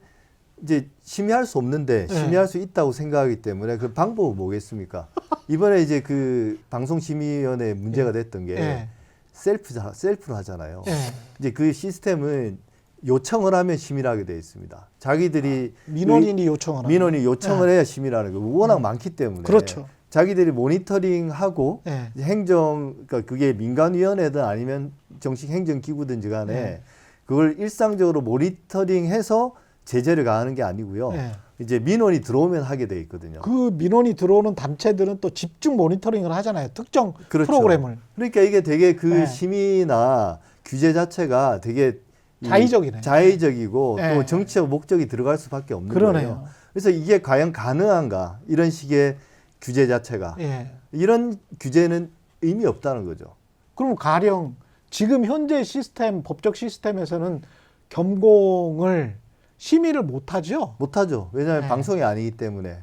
이제 심의할 수 없는데 네. 심의할 수 있다고 생각하기 때문에 그 방법은 뭐겠습니까? 이번에 이제 그 방송심의위원회 문제가 됐던 게 예. 셀프로 하잖아요. 예. 이제 그 시스템은 요청을 하면 심의를 하게 돼 있습니다. 자기들이 민원인이 요청을 하면. 민원이 요청을 해야 심의를 하는 거예요. 워낙 많기 때문에. 그렇죠. 자기들이 모니터링하고 예. 그러니까 그게 민간위원회든 아니면 정식 행정기구든지 간에 네. 그걸 일상적으로 모니터링해서 제재를 가하는 게 아니고요. 예. 이제 민원이 들어오면 하게 돼 있거든요. 그 민원이 들어오는 단체들은 또 집중 모니터링을 하잖아요. 특정 그렇죠. 프로그램을. 그러니까 이게 되게 그 네. 심의나 규제 자체가 되게 자의적이네. 자의적이고 네. 또 정치적 목적이 들어갈 수밖에 없는 그러네요. 거예요. 그래서 이게 과연 가능한가? 이런 식의 규제 자체가. 예. 이런 규제는 의미 없다는 거죠. 그럼 가령 지금 현재 시스템, 법적 시스템에서는 겸공을 심의를 못하죠. 못하죠. 왜냐하면 네. 방송이 아니기 때문에.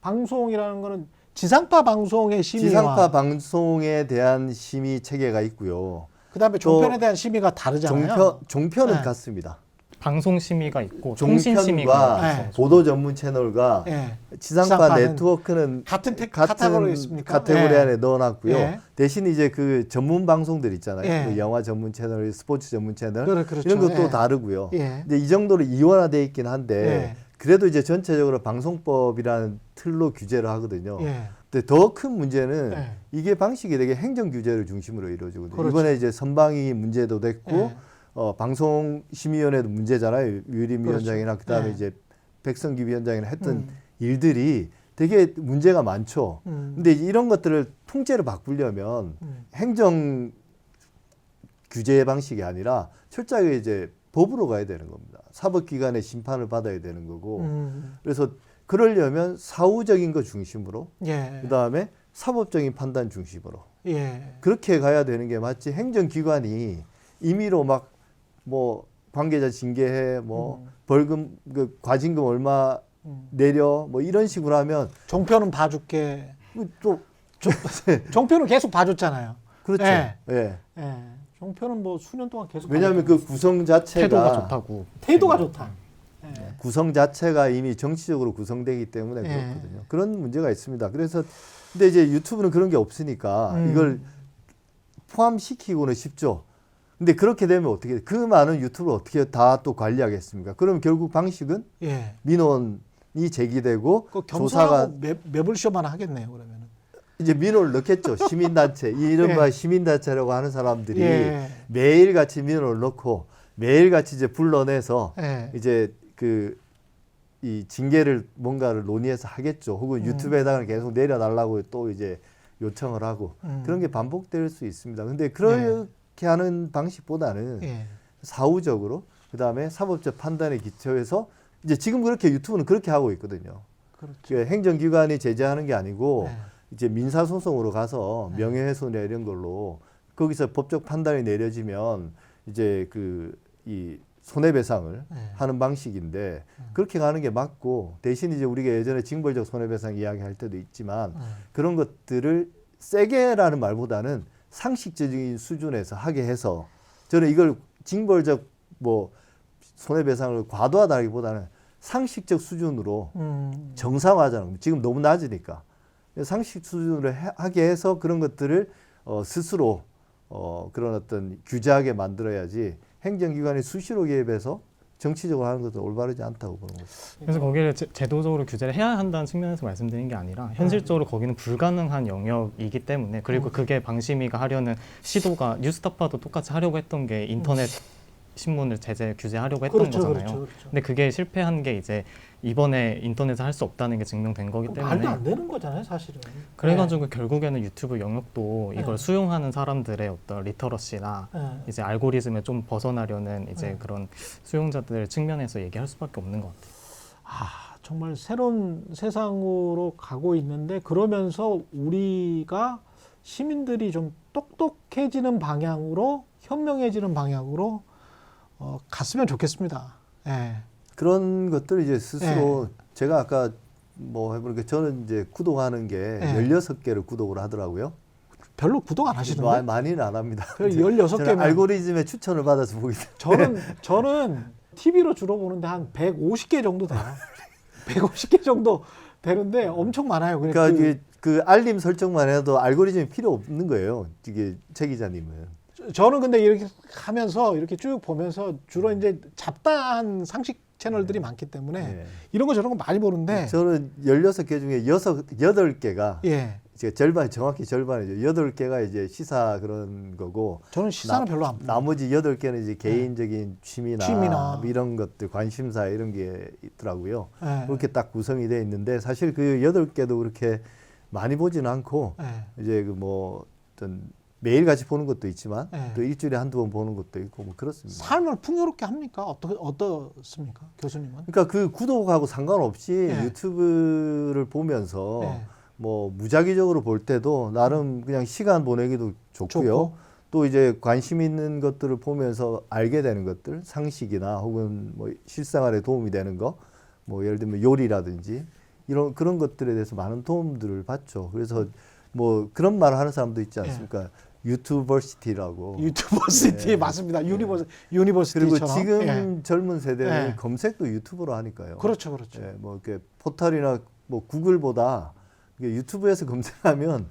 방송이라는 거는 지상파 방송의 심의와 지상파 방송에 대한 심의 체계가 있고요. 그다음에 종편에 대한 심의가 다르잖아요. 종편은 네. 같습니다. 방송 심의가 있고 통신 심의가 종편과 네. 있어요. 보도 전문 채널과 예. 지상파 지상파는 네트워크는 같은 카테고리에 있습니까? 카테고리 예. 안에 넣어놨고요. 예. 대신 이제 그 전문 방송들 있잖아요. 예. 그 영화 전문 채널, 스포츠 전문 채널 그렇죠. 이런 것도 예. 다르고요. 예. 근데 이 정도로 이원화돼 있긴 한데 예. 그래도 이제 전체적으로 방송법이라는 틀로 규제를 하거든요. 예. 근데 더 큰 문제는 예. 이게 방식이 되게 행정 규제를 중심으로 이루어지거든요. 그렇죠. 이번에 이제 선방위 문제도 됐고 예. 방송심의위원회도 문제잖아요. 유림위원장이나 그다음에 예. 이제 백성기 위원장이나 했던 음. 일들이 되게 문제가 많죠. 근데 이제 이런 것들을 통째로 바꾸려면 행정 규제 방식이 아니라 철저하게 이제 법으로 가야 되는 겁니다. 사법기관의 심판을 받아야 되는 거고. 그래서 그러려면 사후적인 거 중심으로 예. 그다음에 사법적인 판단 중심으로 예. 그렇게 가야 되는 게 맞지. 행정기관이 임의로 막 뭐 관계자 징계해 뭐 벌금 그 과징금 얼마 내려 뭐 이런 식으로 하면 종편은 봐줄게. 또 종편은 계속 봐줬잖아요. 그렇죠. 예. 예. 예. 종편은 뭐 수년 동안 계속 왜냐하면 그 구성 자체가 태도가 좋다고. 태도가 좋다. 예. 구성 자체가 이미 정치적으로 구성되기 때문에 예. 그렇거든요. 그런 문제가 있습니다. 그래서 근데 이제 유튜브는 그런 게 없으니까 이걸 포함시키고는 쉽죠. 근데 그렇게 되면 어떻게 그 많은 유튜브를 어떻게 다 또 관리하겠습니까? 그럼 결국 방식은 예. 민원이 제기되고 그 조사가 겸사하고 매불쇼만 하겠네요. 그러면은. 이제 민원을 넣겠죠. 시민단체 이른바 예. 시민단체라고 하는 사람들이 예. 매일같이 민원을 넣고 매일같이 이제 불러내서 예. 이제 그 이 징계를 뭔가를 논의해서 하겠죠. 혹은 유튜브 해당을 계속 내려달라고 또 이제 요청을 하고 그런 게 반복될 수 있습니다. 근데 그렇게 하는 방식보다는 예. 사후적으로 그다음에 사법적 판단에 기초해서 이제 지금 그렇게 유튜브는 그렇게 하고 있거든요. 그렇죠. 그 행정기관이 제재하는 게 아니고 예. 이제 민사소송으로 가서 네. 명예훼손이나 이런 걸로 거기서 법적 판단이 내려지면 이제 이 손해배상을 네. 하는 방식인데 그렇게 가는 게 맞고 대신 이제 우리가 예전에 징벌적 손해배상 이야기할 때도 있지만 그런 것들을 세게라는 말보다는 상식적인 수준에서 하게 해서 저는 이걸 징벌적 뭐 손해배상을 과도하다기보다는 상식적 수준으로 정상화하자는 겁니다. 지금 너무 낮으니까 상식 수준으로 하게 해서 그런 것들을 스스로 그런 어떤 규제하게 만들어야지 행정기관이 수시로 개입해서 정치적으로 하는 것도 올바르지 않다고 보는 거죠. 그래서 거기를 제도적으로 규제를 해야 한다는 측면에서 말씀드린 게 아니라 현실적으로 거기는 불가능한 영역이기 때문에 그리고 그게 방심위가 하려는 시도가 뉴스타파도 똑같이 하려고 했던 게 인터넷 신문을 제재 규제하려고 했던 그렇죠, 거잖아요. 그렇죠, 그렇죠. 근데 그게 실패한 게 이제 이번에 인터넷을 할 수 없다는 게 증명된 거기 말도 때문에 안 되는 거잖아요, 사실은. 그래가지고 결국에는 유튜브 영역도 이걸 네. 수용하는 사람들의 어떤 리터러시나 네. 이제 알고리즘에 좀 벗어나려는 이제 네. 그런 수용자들 측면에서 얘기할 수밖에 없는 것 같아요. 정말 새로운 세상으로 가고 있는데 그러면서 우리가 시민들이 좀 똑똑해지는 방향으로 현명해지는 방향으로 갔으면 좋겠습니다. 예. 그런 것들을 이제 스스로 제가 아까 뭐 해보니까 저는 이제 구독하는 게 16개를 구독을 하더라고요. 별로 구독 안 하시는데? 많이는 안 합니다. 16개면 알고리즘의 추천을 받아서 보기 때문에. 저는 TV로 주로 보는데 한 150개 정도 돼요. 150개 정도 되는데 엄청 많아요. 그러니까 그 알림 설정만 해도 알고리즘이 필요 없는 거예요. 이게 최 기자님은. 저는 근데 이렇게 하면서 이렇게 쭉 보면서 주로 이제 잡다한 상식 채널들이 많기 때문에 네. 이런 거 저런 거 많이 보는데 저는 16개 중에 8개가 예. 제가 정확히 절반이죠. 8개가 이제 시사 그런 거고 저는 시사는 별로 안 봐요. 나머지 8개는 이제 개인적인 취미나 취미나. 뭐 이런 것들, 관심사 이런 게 있더라고요. 예. 그렇게 딱 구성이 돼 있는데 사실 그 8개도 그렇게 많이 보지는 않고 예. 이제 그 뭐 어떤 매일 같이 보는 것도 있지만 네. 또 일주일에 한두 번 보는 것도 있고 뭐 그렇습니다. 삶을 풍요롭게 합니까? 어떻습니까? 교수님은? 그러니까 그 구독하고 상관없이 네. 유튜브를 보면서 네. 뭐 무작위적으로 볼 때도 나름 그냥 시간 보내기도 좋고요. 좋고. 또 이제 관심 있는 것들을 보면서 알게 되는 것들, 상식이나 혹은 뭐 실생활에 도움이 되는 거, 뭐 예를 들면 요리라든지 이런 그런 것들에 대해서 많은 도움들을 받죠. 그래서 뭐 그런 말을 하는 사람도 있지 않습니까? 유튜버시티라고. 유튜버시티 네. 맞습니다. 네. 유니버시티처럼. 그리고 지금 예. 젊은 세대는 네. 검색도 유튜브로 하니까요. 그렇죠, 그렇죠. 예, 뭐 이렇게 포털이나 뭐 구글보다 이게 유튜브에서 검색하면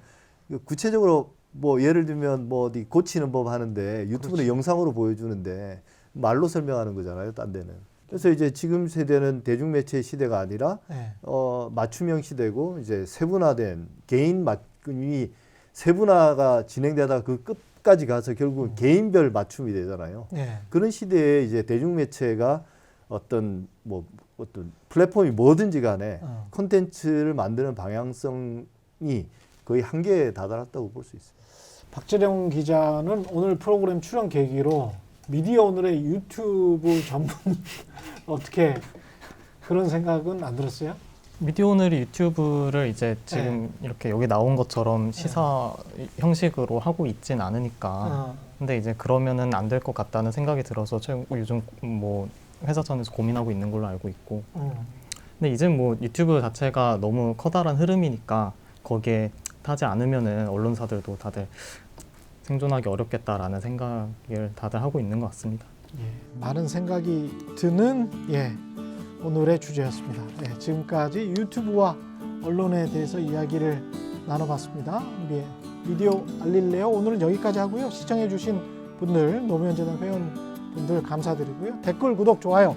구체적으로 뭐 예를 들면 뭐 어디 고치는 법 하는데 유튜브는 그렇지. 영상으로 보여주는데 말로 설명하는 거잖아요, 딴 데는. 그래서 이제 지금 세대는 대중매체 시대가 아니라 예. 맞춤형 시대고 이제 세분화된 개인 맞춤이 세분화가 진행되다가 그 끝까지 가서 결국은 개인별 맞춤이 되잖아요. 예. 그런 시대에 이제 대중매체가 어떤 플랫폼이 뭐든지 간에 콘텐츠를 만드는 방향성이 거의 한계에 다다랐다고 볼 수 있습니다. 박재령 기자는 오늘 프로그램 출연 계기로 미디어 오늘의 유튜브 전문 어떻게 그런 생각은 안 들었어요? 미디어 오늘이 유튜브를 이제 지금 이렇게 여기 나온 것처럼 시사 형식으로 하고 있진 않으니까 근데 이제 그러면은 안 될 것 같다는 생각이 들어서 요즘 뭐 회사 차원에서 고민하고 있는 걸로 알고 있고 근데 이제 뭐 유튜브 자체가 너무 커다란 흐름이니까 거기에 타지 않으면은 언론사들도 다들 생존하기 어렵겠다라는 생각을 다들 하고 있는 것 같습니다. 예, 많은 생각이 드는 오늘의 주제였습니다. 지금까지 유튜브와 언론에 대해서 이야기를 나눠봤습니다. 우리의 미디어 알릴레오 오늘은 여기까지 하고요. 시청해주신 분들, 노무현재단 회원분들 감사드리고요. 댓글, 구독, 좋아요.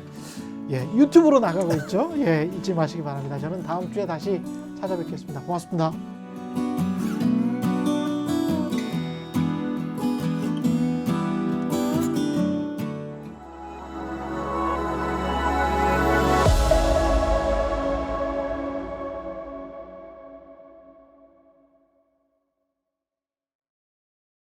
유튜브로 나가고 있죠. 잊지 마시기 바랍니다. 저는 다음 주에 다시 찾아뵙겠습니다. 고맙습니다.